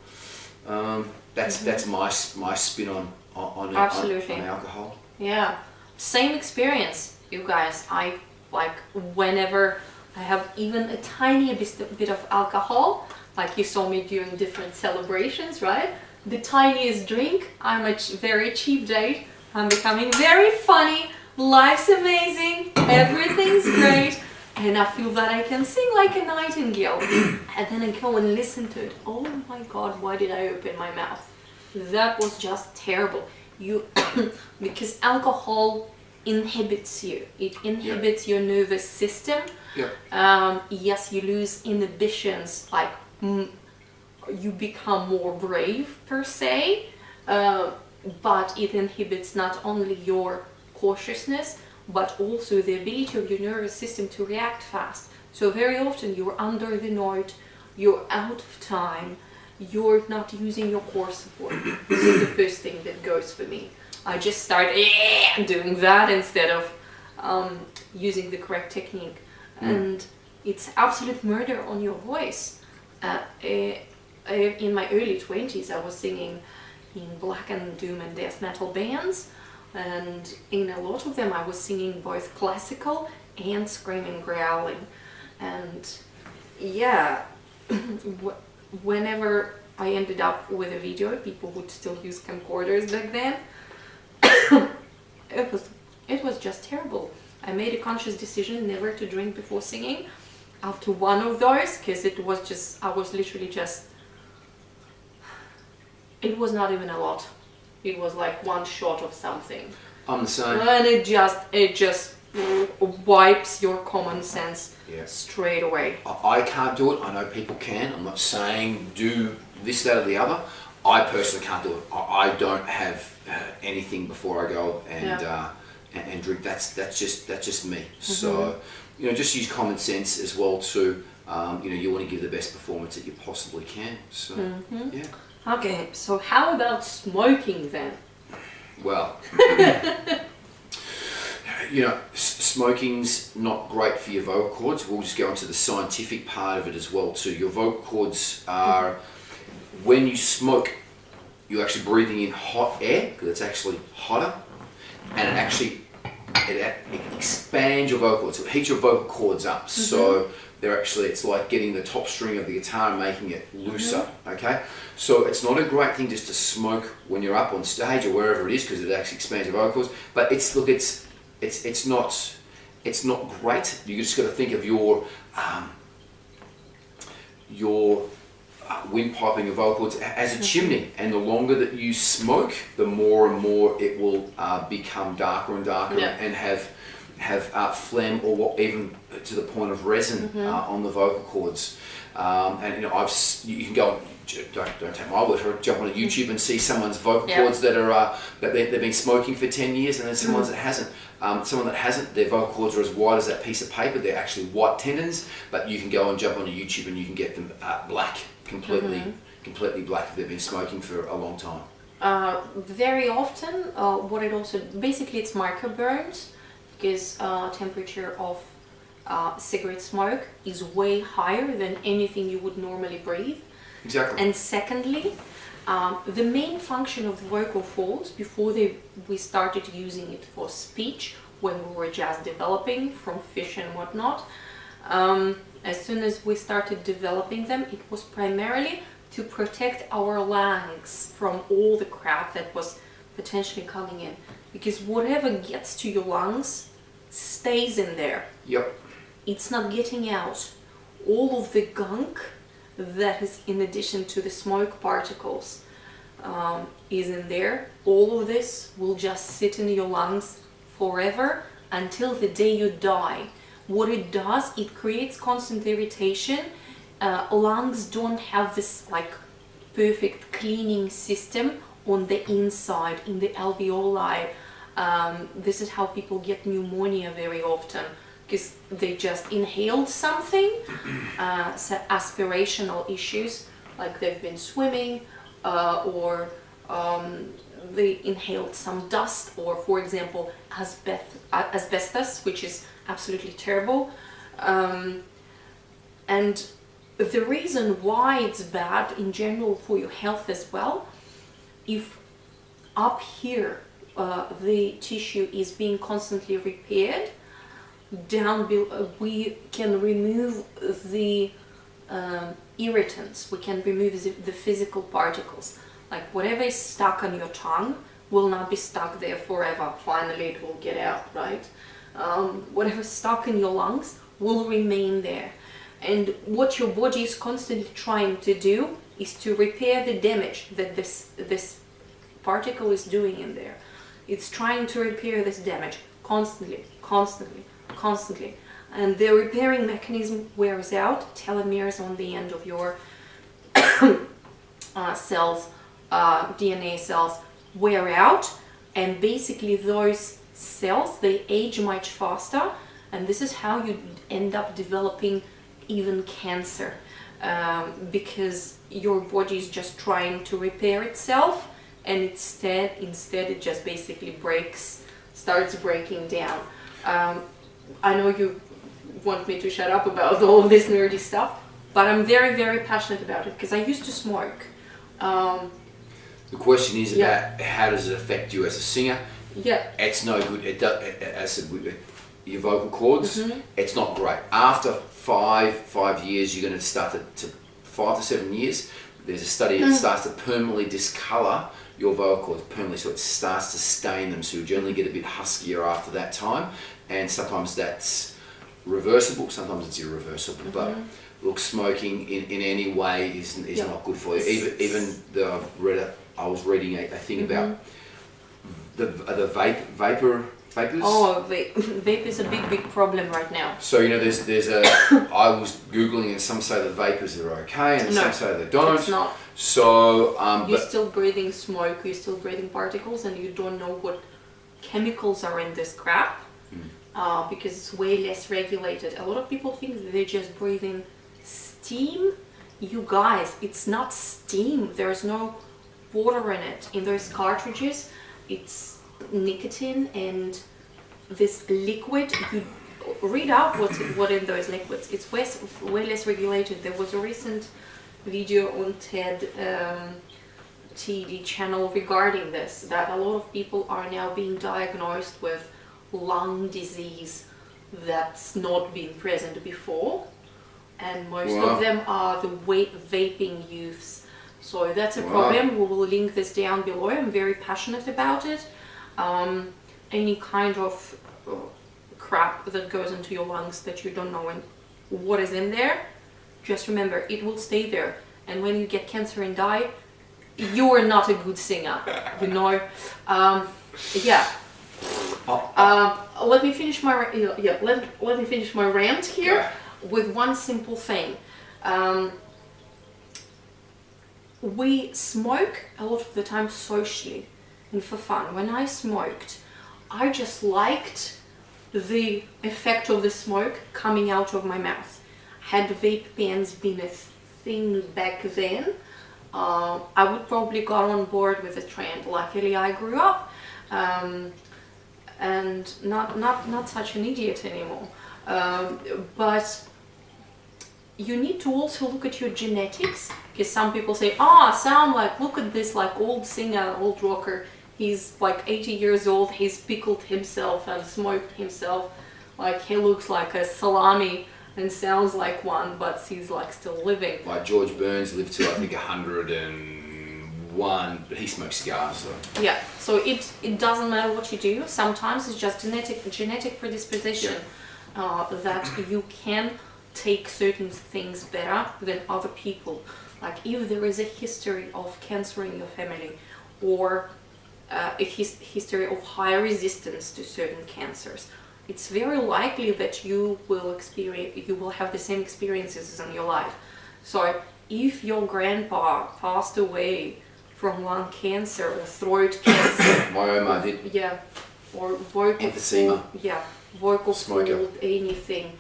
That's my spin on alcohol. Yeah, same experience, you guys. I like whenever I have even a tiny bit of alcohol, like you saw me during different celebrations, right? The tiniest drink. I'm a very cheap date. I'm becoming very funny. Life's amazing. Everything's great. And I feel that I can sing like a nightingale. And then I go and listen to it. Oh my God, why did I open my mouth? That was just terrible. Because alcohol inhibits you. It inhibits your nervous system. Yes, you lose inhibitions, like you become more brave per se, but it inhibits not only your cautiousness, but also the ability of your nervous system to react fast. So very often you're under the note, you're out of time, you're not using your core support. This is the first thing that goes for me. I just start doing that instead of using the correct technique. And it's absolute murder on your voice. In my early 20s, I was singing in black and doom and death metal bands, and in a lot of them I was singing both classical and screaming, growling. And yeah, whenever I ended up with a video, people would still use camcorders back then. It was just terrible. I made a conscious decision never to drink before singing after one of those, because it was just, I was literally just, it was not even a lot. It was like one shot of something. I'm the same. And it just wipes your common sense straight away. I can't do it. I know people can. I'm not saying do this, that, or the other. I personally can't do it. I don't have anything before I go and drink. That's just me. So just use common sense as well too. You want to give the best performance that you possibly can. So yeah. Okay, so how about smoking then? Well, smoking's not great for your vocal cords. We'll just go into the scientific part of it as well too. Your vocal cords are, when you smoke, you're actually breathing in hot air, because it's actually hotter, and it expands your vocal cords. So it heats your vocal cords up. So it's like getting the top string of the guitar and making it looser. Okay, so it's not a great thing just to smoke when you're up on stage or wherever it is, because it actually expands your vocal cords. But it's not great. You just got to think of your windpipe and your vocal cords as a chimney, and the longer that you smoke, the more and more it will become darker and darker and have phlegm, or even to the point of resin on the vocal cords. And you can go, don't take my word for it, jump on YouTube and see someone's vocal cords that are that they've been smoking for 10 years, and then someone that hasn't. Someone that hasn't, their vocal cords are as white as that piece of paper. They're actually white tendons, but you can go and jump onto YouTube and you can get them black, completely black if they've been smoking for a long time. Very often, what it also, basically it's microburns, because temperature of cigarette smoke is way higher than anything you would normally breathe. Exactly. And secondly, the main function of the vocal folds, before we started using it for speech, when we were just developing from fish and whatnot, as soon as we started developing them, it was primarily to protect our lungs from all the crap that was potentially coming in. Because whatever gets to your lungs stays in there. Yep. It's not getting out. All of the gunk that is in addition to the smoke particles is in there. All of this will just sit in your lungs forever until the day you die. What it does, it creates constant irritation. Lungs don't have this like perfect cleaning system on the inside, in the alveoli. This is how people get pneumonia very often, because they just inhaled something, so aspirational issues, like they've been swimming, or they inhaled some dust, or for example asbestos, which is absolutely terrible. And the reason why it's bad in general for your health as well, if up here the tissue is being constantly repaired, we can remove the irritants, we can remove the physical particles. Like whatever is stuck on your tongue will not be stuck there forever. Finally it will get out, right? Whatever's stuck in your lungs will remain there. And what your body is constantly trying to do is to repair the damage that this particle is doing in there. It's trying to repair this damage constantly. And the repairing mechanism wears out, telomeres on the end of your cells, DNA cells wear out, and basically those cells, they age much faster, and this is how you end up developing even cancer, because your body is just trying to repair itself, and instead it just basically starts breaking down. I know you want me to shut up about all of this nerdy stuff, but I'm very, very passionate about it because I used to smoke. The question is about how does it affect you as a singer? Yeah. It's no good. It does, as I said, with your vocal cords, it's not great. After 5 years, you're going to start to 5 to 7 years. There's a study that starts to permanently discolor your vocal cords permanently, so it starts to stain them. So you generally get a bit huskier after that time, and sometimes that's reversible, sometimes it's irreversible. But look, smoking in any way is not good for you. Even though I was reading a thing about the vapors. Oh, vape is a big problem right now. So there's I was googling, and some say the vapors are okay, and some say they don't. It's not. So you're still breathing smoke, you're still breathing particles, and you don't know what chemicals are in this crap, because it's way less regulated. A lot of people think that they're just breathing steam. You guys, it's not steam. There's no water in it. In those cartridges, it's nicotine and this liquid. You read out what in those liquids. It's way less regulated. There was a recent video on TED TD channel regarding this, that a lot of people are now being diagnosed with lung disease that's not been present before, and most of them are the vaping youths. So that's a problem. We will link this down below. I'm very passionate about it. Any kind of crap that goes into your lungs that you don't know what is in there, just remember, it will stay there. And when you get cancer and die, you are not a good singer, Let me finish my rant here with one simple thing. We smoke a lot of the time socially and for fun. When I smoked, I just liked the effect of the smoke coming out of my mouth. Had vape pens been a thing back then, I would probably got on board with the trend. Luckily, I grew up and not such an idiot anymore. But you need to also look at your genetics, because some people say, Sam, look at this old singer, old rocker. He's 80 years old. He's pickled himself and smoked himself. He looks like a salami and sounds like one, but he's still living. Like George Burns lived to I think 101, but he smokes cigars. So. Yeah, so it doesn't matter what you do. Sometimes it's just genetic predisposition that you can take certain things better than other people. Like if there is a history of cancer in your family, or a history of high resistance to certain cancers, it's very likely that you will have the same experiences in your life. So if your grandpa passed away from lung cancer or throat cancer, my Oma did. Yeah, or vocal emphysema. Vocal cord, anything,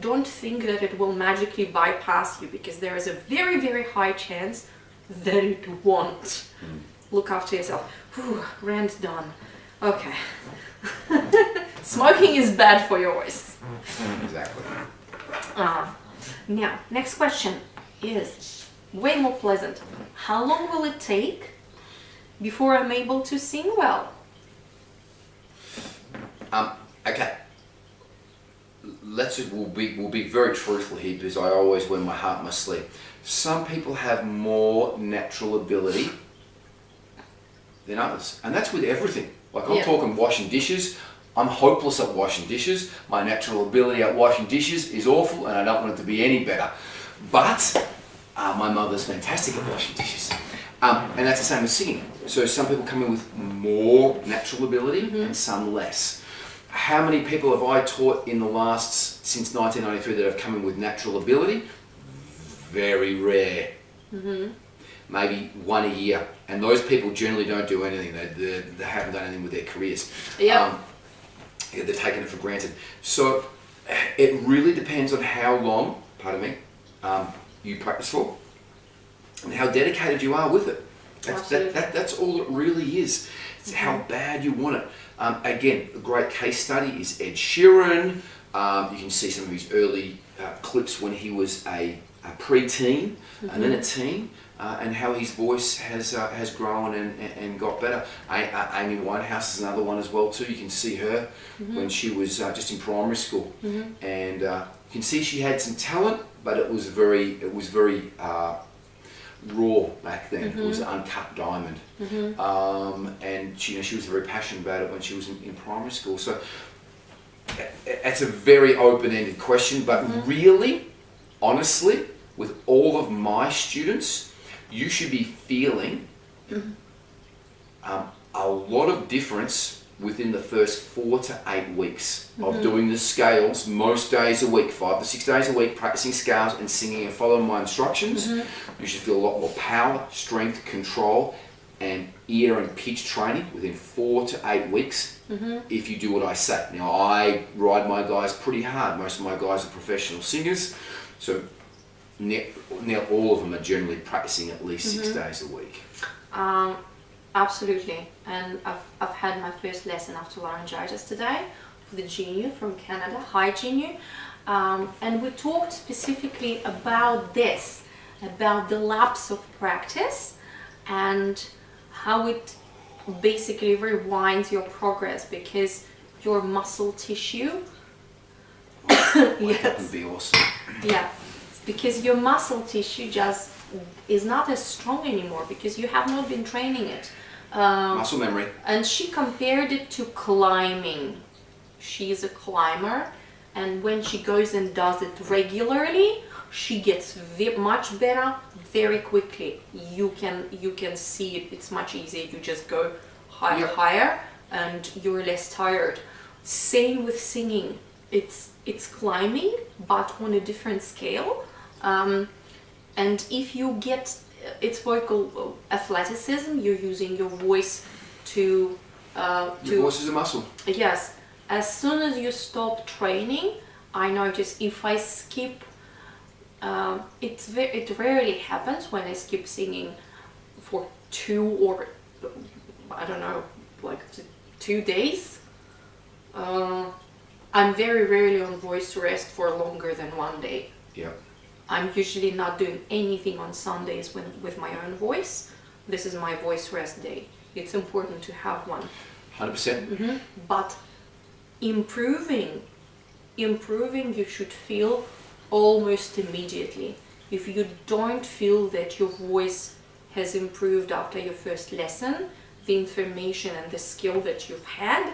don't think that it will magically bypass you, because there is a very, very high chance that it won't. Look after yourself. Whew, rant done. Okay. Smoking is bad for your voice. Exactly. Now, next question is way more pleasant. How long will it take before I'm able to sing well? Okay. We'll be very truthful here because I always wear my heart on my sleeve. Some people have more natural ability than others, and that's with everything. Like I'm talking washing dishes. I'm hopeless at washing dishes. My natural ability at washing dishes is awful, and I don't want it to be any better. But my mother's fantastic at washing dishes, and that's the same with singing. So some people come in with more natural ability and some less. How many people have I taught in the last, since 1993, that have come in with natural ability? Very rare. Maybe one a year. And those people generally don't do anything. They haven't done anything with their careers. They've taken it for granted. So it really depends on how long, you practice for and how dedicated you are with it. That's all it really is. It's how bad you want it. Again, a great case study is Ed Sheeran. You can see some of his early clips when he was a pre-teen and then a teen, and how his voice has grown and got better. Amy Winehouse is another one as well too. You can see her when she was just in primary school, and you can see she had some talent, but it was very raw back then. It was an uncut diamond, and she was very passionate about it when she was in primary school. So it's a very open-ended question, but really, honestly, with all of my students, you should be feeling a lot of difference within the first 4 to 8 weeks of doing the scales most days a week, 5 to 6 days a week, practicing scales and singing and following my instructions. You should feel a lot more power, strength, control, and ear and pitch training within 4 to 8 weeks if you do what I say. Now, I ride my guys pretty hard. Most of my guys are professional singers, so now all of them are generally practicing at least 6 days a week. Absolutely, and I've had my first lesson after laryngitis today with Genu from Canada. Hi Genu, and we talked specifically about this, about the lapse of practice and how it basically rewinds your progress, because your muscle tissue That would be awesome. Yeah, because your muscle tissue just is not as strong anymore because you have not been training it. Muscle memory. And she compared it to climbing. She's a climber, and when she goes and does it regularly, she gets much better very quickly. You can see it. It's much easier. You just go higher, and you're less tired. Same with singing. It's climbing, but on a different scale. And if you get, it's vocal athleticism. You're using your voice to. Your voice is a muscle. Yes. As soon as you stop training, I notice if I skip. It rarely happens when I skip singing for 2 or I don't know, like 2 days. I'm very rarely on voice rest for longer than 1 day. Yeah. I'm usually not doing anything on Sundays with my own voice. This is my voice rest day. It's important to have one. 100%. But improving, you should feel almost immediately. If you don't feel that your voice has improved after your first lesson, the information and the skill that you've had,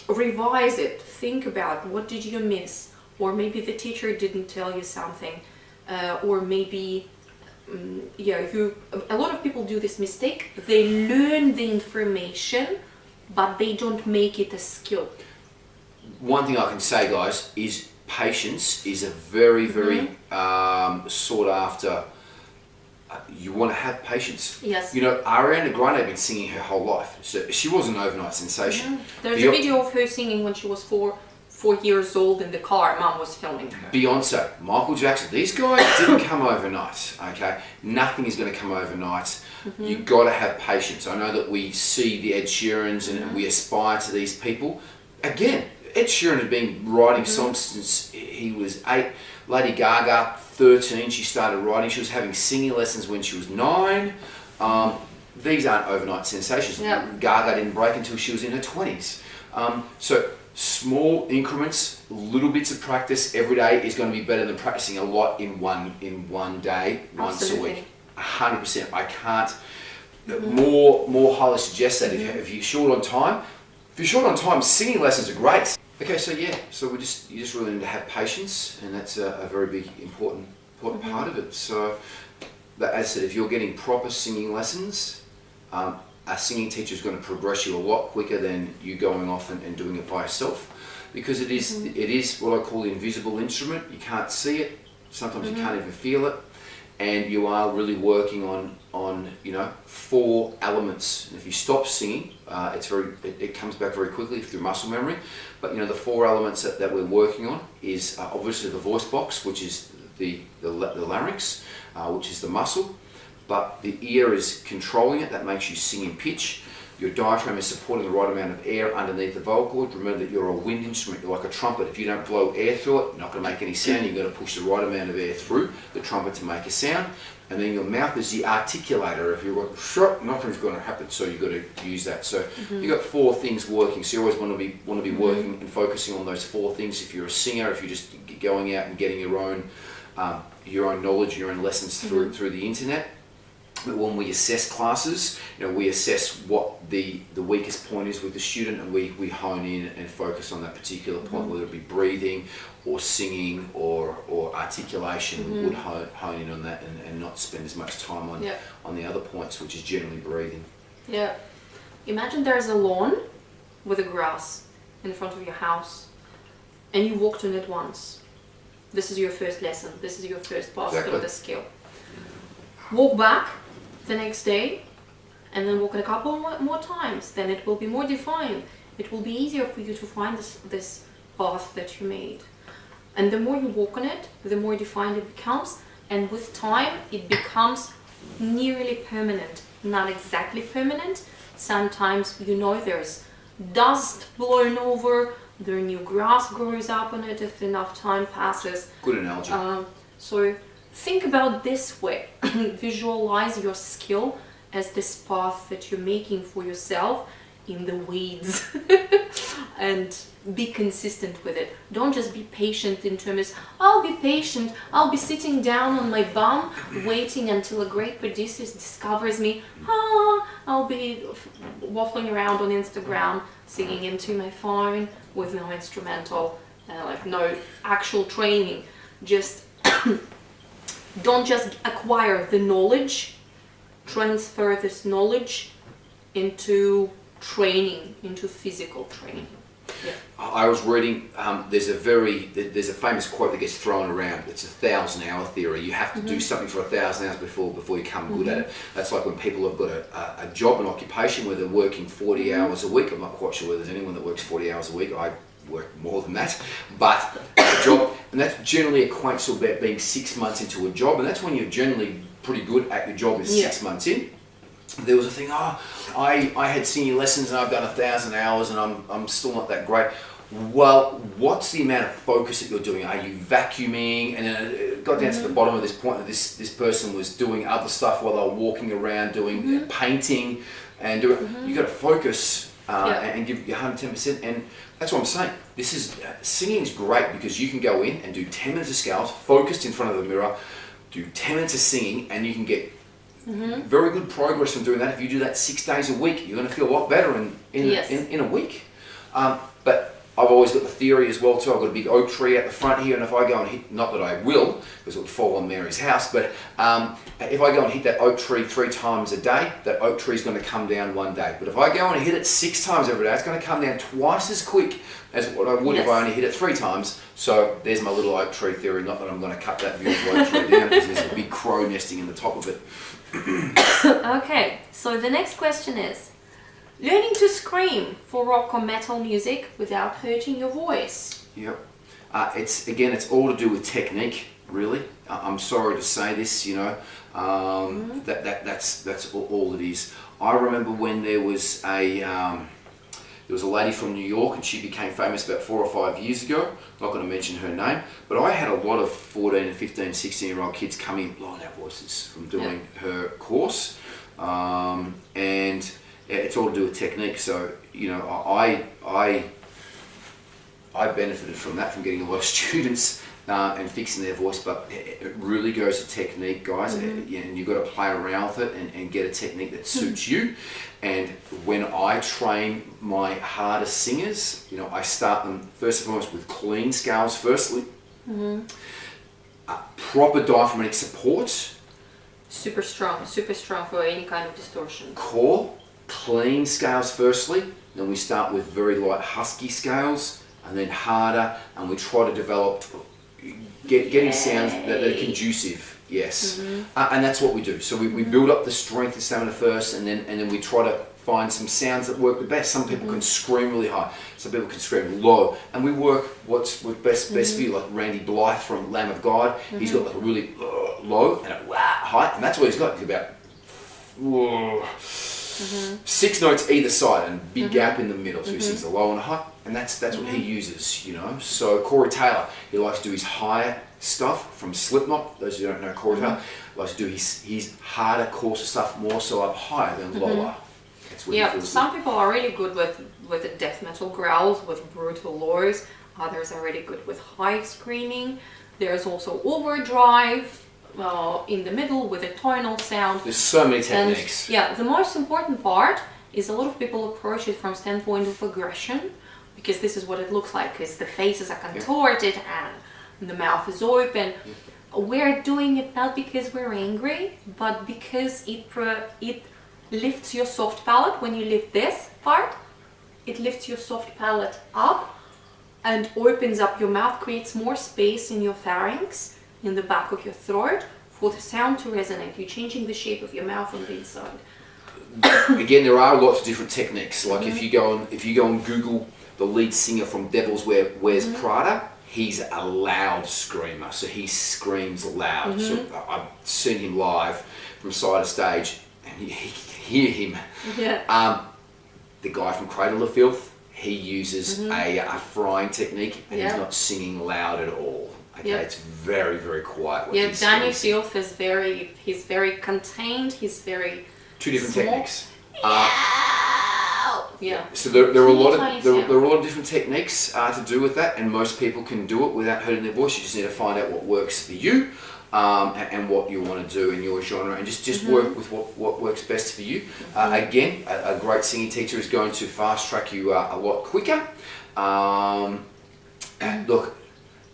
revise it. Think about what did you miss, or maybe the teacher didn't tell you something, or maybe a lot of people do this mistake. They learn the information, but they don't make it a skill. One thing I can say, guys, is patience is a very, very sought after. You want to have patience. Yes. You know, Ariana Grande had been singing her whole life, so she was an overnight sensation. There's a video of her singing when she was 4 years old in the car. Mom was filming her. Beyonce, Michael Jackson, these guys didn't come overnight, okay? Nothing is going to come overnight. You've got to have patience. I know that we see the Ed Sheerans and we aspire to these people. Again, Ed Sheeran had been writing songs since he was 8. Lady Gaga, 13, she started writing. She was having singing lessons when she was 9. These aren't overnight sensations. Yeah. Gaga didn't break until she was in her 20s. So small increments, little bits of practice every day is going to be better than practicing a lot in one day, once a week. 100%. I can't more highly suggest that if you're short on time. If you're short on time, singing lessons are great. Okay, so you just really need to have patience, and that's a very big important part of it. So, as I said, if you're getting proper singing lessons, a singing teacher is going to progress you a lot quicker than you going off and doing it by yourself, because it is what I call the invisible instrument. You can't see it. Sometimes you can't even feel it, and you are really working on 4 elements. And if you stop singing, it comes back very quickly through muscle memory. But the 4 elements that we're working on is obviously the voice box, which is the larynx, which is the muscle. But the ear is controlling it. That makes you sing in pitch. Your diaphragm is supporting the right amount of air underneath the vocal cord. Remember that you're a wind instrument. You're like a trumpet. If you don't blow air through it, you're not going to make any sound. You've got to push the right amount of air through the trumpet to make a sound. And then your mouth is the articulator. If you're like, shut, nothing's going to happen. So you've got to use that. So you've got 4 things working. So you always want to be working and focusing on those 4 things. If you're a singer, if you're just going out and getting your own knowledge, your own lessons through the internet. But when we assess classes, we assess what the weakest point is with the student, and we hone in and focus on that particular point, whether it be breathing or singing or articulation. We would hone in on that and not spend as much time on the other points, which is generally breathing. Yeah. Imagine there's a lawn with a grass in front of your house, and you walked on it once. This is your first lesson. This is your first pass through the skill. Walk back the next day, and then walk it a couple more times. Then it will be more defined. It will be easier for you to find this path that you made. And the more you walk on it, the more defined it becomes. And with time, it becomes nearly permanent. Not exactly permanent. Sometimes there's dust blowing over. The new grass grows up on it if enough time passes. Good analogy. So think about this way. Visualize your skill as this path that you're making for yourself in the weeds and be consistent with it. Don't just be patient in terms, I'll be patient, I'll be sitting down on my bum waiting until a great producer discovers me. I'll be waffling around on Instagram singing into my phone with no instrumental, no actual training. Just don't just acquire the knowledge, transfer this knowledge into training, into physical training. Yeah. I was reading, there's a famous quote that gets thrown around. It's 1,000-hour theory. You have to do something for 1,000 hours before you become good at it. That's like when people have got a job, an occupation where they're working 40 hours a week. I'm not quite sure whether there's anyone that works 40 hours a week. I work more than that, but a job, and that generally equates to about being 6 months into a job, and that's when you're generally pretty good at your job is 6 months in. There was a thing, I had senior lessons and I've done 1,000 hours and I'm still not that great. Well, what's the amount of focus that you're doing? Are you vacuuming? And then it got down to the bottom of this point that this person was doing other stuff while they were walking around doing painting and doing. You got to focus and give your 110%. And that's what I'm saying. This is singing is great because you can go in and do 10 minutes of scales, focused in front of the mirror, do 10 minutes of singing, and you can get very good progress from doing that. If you do that 6 days a week, you're going to feel a lot better in a week. But I've always got the theory as well too. I've got a big oak tree at the front here, and if I go and hit, not that I will, because it would fall on Mary's house, but if I go and hit that oak tree 3 times a day, that oak tree is going to come down one day. But if I go and hit it 6 times every day, it's going to come down twice as quick as what I would if I only hit it 3 times. So there's my little oak tree theory. Not that I'm going to cut that beautiful oak tree down because there's a big crow nesting in the top of it. Okay, so the next question is, learning to scream for rock or metal music without hurting your voice. Yep. It's all to do with technique, really. I'm sorry to say this, that's all it is. I remember when there was a lady from New York, and she became famous about 4 or 5 years ago. I'm not going to mention her name, but I had a lot of 14 and 15, 16-year-old kids come in blowing out voices from doing her course, and it's all to do with technique. So, you know, I benefited from that, from getting a lot of students and fixing their voice, but it really goes to technique, guys. And you've got to play around with it and get a technique that suits you. And when I train my hardest singers, you know, I start them first and foremost with clean scales firstly, proper diaphragmatic support, super strong for any kind of distortion. Core, clean scales firstly, then we start with very light husky scales, and then harder, and we try to develop getting sounds that are conducive. Yes, and that's what we do. So we build up the strength and stamina first, and then we try to find some sounds that work the best. Some people can scream really high, some people can scream low, and we work what's best for you. Like Randy Blythe from Lamb of God, he's got like a really low and a high, and that's what he's got. He's about 6 notes either side and big gap in the middle. So he sings a low and a high, and that's what he uses, you know. So Corey Taylor, he likes to do his higher stuff from Slipknot. Those who don't know Corey Taylor, likes to do his harder, coarser stuff more so up higher than lower. That's what he feels some people are really good with the death metal growls, with brutal lows. Others are really good with high screaming. There's also overdrive in the middle with a tonal sound. There's so many techniques. And, the most important part is a lot of people approach it from standpoint of aggression, because this is what it looks like, because the faces are contorted and the mouth is open. We're doing it not because we're angry, but because it lifts your soft palate. When you lift this part, it lifts your soft palate up and opens up your mouth, creates more space in your pharynx, in the back of your throat, for the sound to resonate. You're changing the shape of your mouth on the inside. Again, there are lots of different techniques. Like if you go and Google the lead singer from Devils Wears Prada, he's a loud screamer, so he screams loud. So I've seen him live from side of stage, and you hear him. The guy from Cradle of Filth, he uses a frying technique, and he's not singing loud at all. Okay, it's very, very quiet. Danny Filth is he's very contained, he's very two different small techniques. So there are a lot of different techniques to do with that, and most people can do it without hurting their voice. You just need to find out what works for you, and what you want to do in your genre, and just work with what works best for you. Again, a great singing teacher is going to fast track you a lot quicker. Look,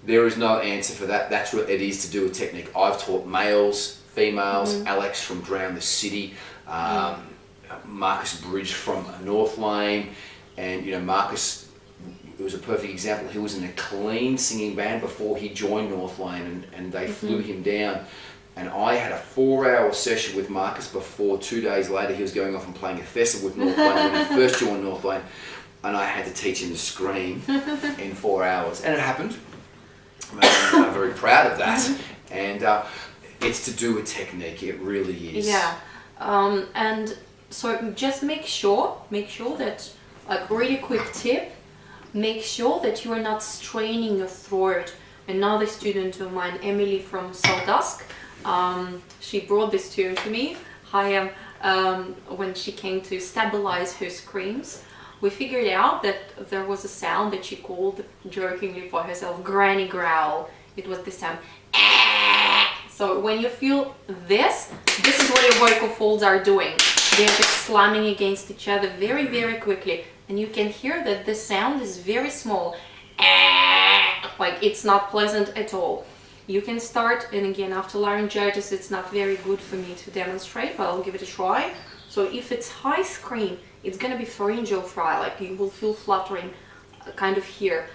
there is no answer for that. That's what it is to do a technique. I've taught males, females, Alex from Drown the City, Marcus Bridge from North Lane, and you know, Marcus, it was a perfect example. He was in a clean singing band before he joined North Lane, and they flew him down. And I had a 4-hour session with Marcus before 2 days later he was going off and playing a festival with North Lane when he first joined North Lane, and I had to teach him to scream in 4 hours, and it happened. I'm very proud of that, and it's to do with technique. It really is. And so just make sure that, like, really quick tip, make sure that you are not straining your throat. Another student of mine, Emily from Sawdusk, she brought this tune to me. When she came to stabilize her screams, we figured out that there was a sound that she called jokingly for herself granny growl. It was the sound. So when you feel this is what your vocal folds are doing. They're just slamming against each other very, very quickly, and you can hear that the sound is very small. Like, it's not pleasant at all. You can start, and again, after laryngitis, it's not very good for me to demonstrate, but I'll give it a try. So if it's high scream, it's gonna be pharyngeal fry, like you will feel fluttering kind of here.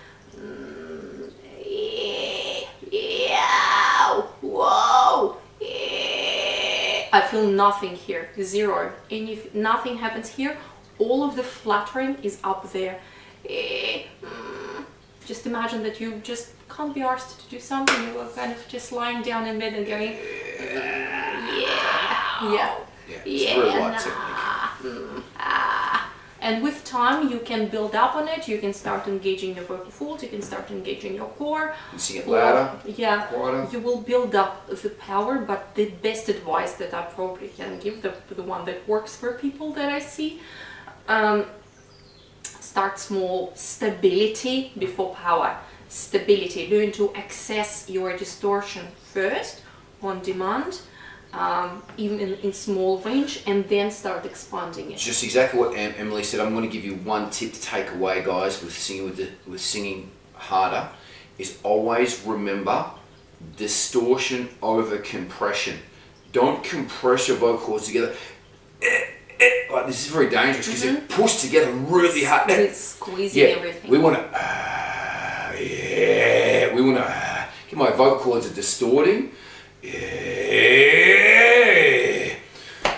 Whoa! I feel nothing here, zero. And if nothing happens here, all of the fluttering is up there. Just imagine that you just can't be asked to do something. You are kind of just lying down in bed and going, It's very light technique. And with time, you can build up on it. You can start engaging your vocal folds. You can start engaging your core. You sing it louder, quieter. You will build up the power. But the best advice that I probably can give, the one that works for people that I see, start small, stability before power. Stability, learn to access your distortion first on demand, even in small range, and then start expanding it. Just exactly what Emily said. I'm going to give you one tip to take away, guys, with singing harder, is always remember distortion over compression. Don't compress your vocal cords together. Like, this is very dangerous because they push together really hard. It's squeezing everything. We want to, we want to, get my vocal cords are distorting.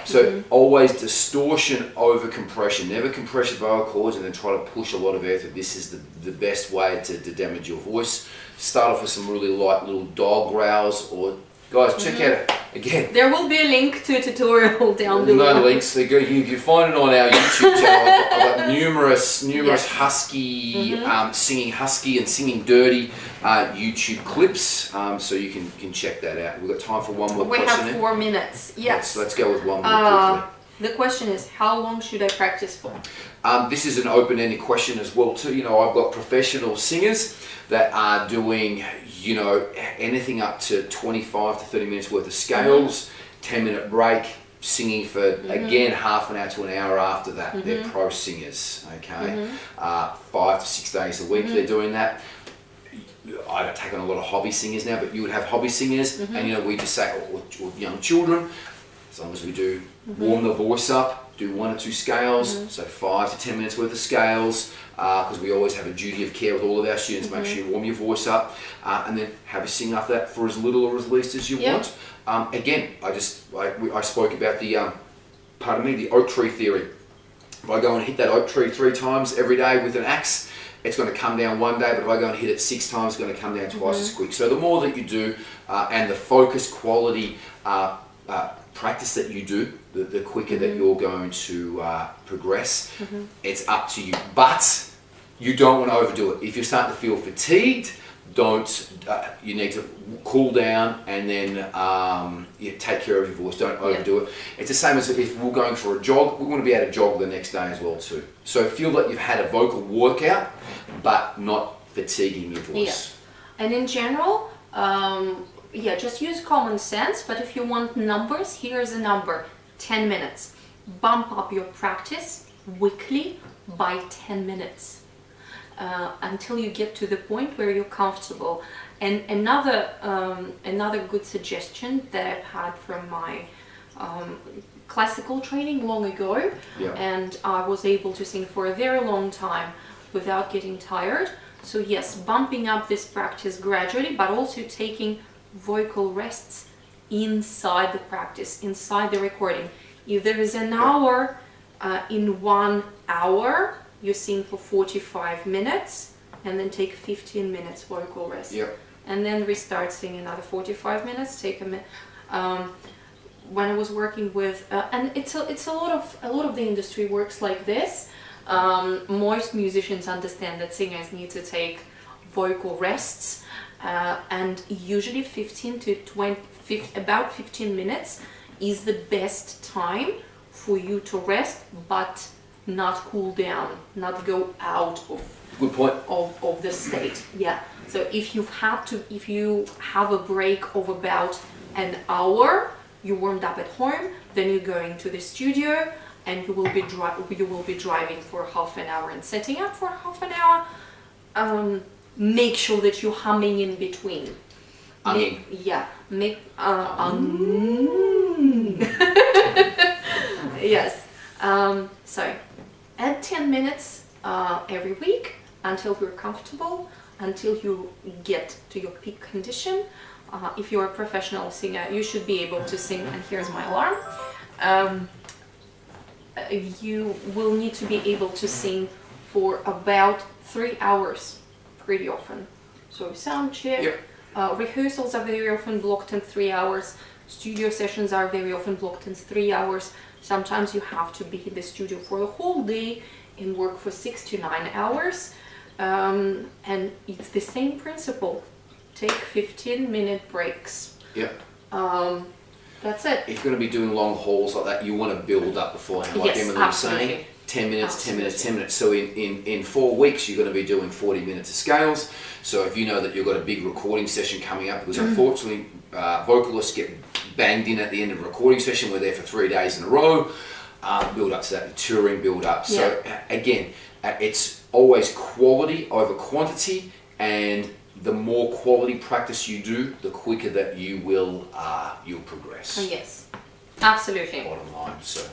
So always distortion over compression. Never compress your vocal cords and then try to push a lot of air through. This is the best way to damage your voice. Start off with some really light little dog growls, or guys, check out again. There will be a link to a tutorial down below. No links. You can find it on our YouTube channel. I've got numerous husky, singing husky and singing dirty YouTube clips, so you can check that out. We've got time for one more question. We have 4 minutes. Yes. Let's go with one more quickly. The question is, how long should I practice for? This is an open-ended question as well too. You know, I've got professional singers that are doing, you know, anything up to 25 to 30 minutes worth of scales, 10-minute break, singing for, again, half an hour to an hour after that. They're pro singers, okay? 5 to 6 days a week they're doing that. I don't take on a lot of hobby singers now, but you would have hobby singers, and you know, we just say, or young children, as long as we do warm the voice up, do 1 or 2 scales, so 5 to 10 minutes worth of scales, because we always have a duty of care with all of our students. Make sure you warm your voice up, and then have a sing after that for as little or as least as you want. Again, I spoke about the the oak tree theory. If I go and hit that oak tree 3 times every day with an axe, it's going to come down one day, but if I go and hit it 6 times, it's going to come down twice as quick. So the more that you do, and the focus, quality, practice that you do, the quicker that you're going to progress. It's up to you, but you don't want to overdo it. If you're starting to feel fatigued, you need to cool down and then take care of your voice. Don't overdo it. It's the same as if we're going for a jog. We want to be able to jog the next day as well too. So feel that you've had a vocal workout, but not fatiguing your voice. And in general, just use common sense, but if you want numbers, here's a number: 10 minutes. Bump up your practice weekly by 10 minutes until you get to the point where you're comfortable. And another good suggestion that I've had from my classical training long ago, and I was able to sing for a very long time without getting tired. So yes, bumping up this practice gradually, but also taking vocal rests inside the practice, inside the recording. If there is an hour, in 1 hour, you sing for 45 minutes and then take 15 minutes vocal rest. And then restart singing another 45 minutes, take a minute. When I was working with, and it's a lot of the industry works like this. Most musicians understand that singers need to take vocal rests, and usually about 15 minutes is the best time for you to rest, but not cool down, not go out of of the state. So if you have a break of about an hour, you warmed up at home, then you're going to the studio and you will be driving for half an hour and setting up for half an hour. Make sure that you're humming in between. Yes. So add 10 minutes every week until you're comfortable, until you get to your peak condition. If you're a professional singer, you should be able to sing, and here's my alarm. You will need to be able to sing for about 3 hours pretty often. So sound check, rehearsals are very often blocked in 3 hours, studio sessions are very often blocked in 3 hours. Sometimes you have to be in the studio for the whole day and work for 6 to 9 hours. And it's the same principle. Take 15-minute breaks. That's it. If you're going to be doing long hauls like that, you want to build up beforehand. Like Emily was saying, 10 minutes, 10 minutes, 10 minutes. So in 4 weeks, you're going to be doing 40 minutes of scales. So if you know that you've got a big recording session coming up, because unfortunately vocalists get banged in at the end of a recording session, we're there for 3 days in a row, build up to that, the touring build up. So again, it's always quality over quantity, and the more quality practice you do, the quicker that you'll progress. Yes, absolutely. Bottom line. So,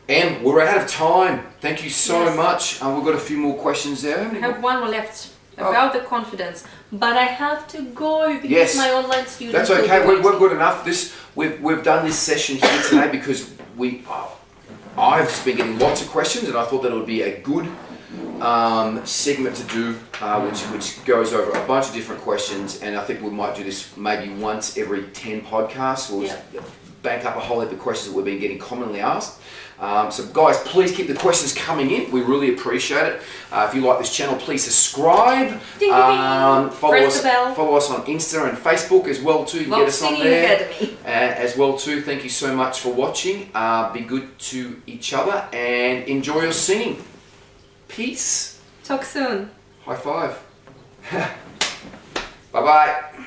and we're out of time. Thank you so much. We've got a few more questions there. I have one more left about the confidence, but I have to go because my online student. That's okay. We're good enough. We've done this session here today because I've just been getting lots of questions, and I thought that it would be a good segment to do, which goes over a bunch of different questions. And I think we might do this maybe once every 10 podcasts. We'll just bank up a whole heap of questions that we've been getting commonly asked. So guys, please keep the questions coming in. We really appreciate it. If you like this channel, please subscribe. Follow us on Insta and Facebook as well too. Get us on there as well too. Thank you so much for watching. Be good to each other and enjoy your singing. Peace. Talk soon. High five. Bye bye.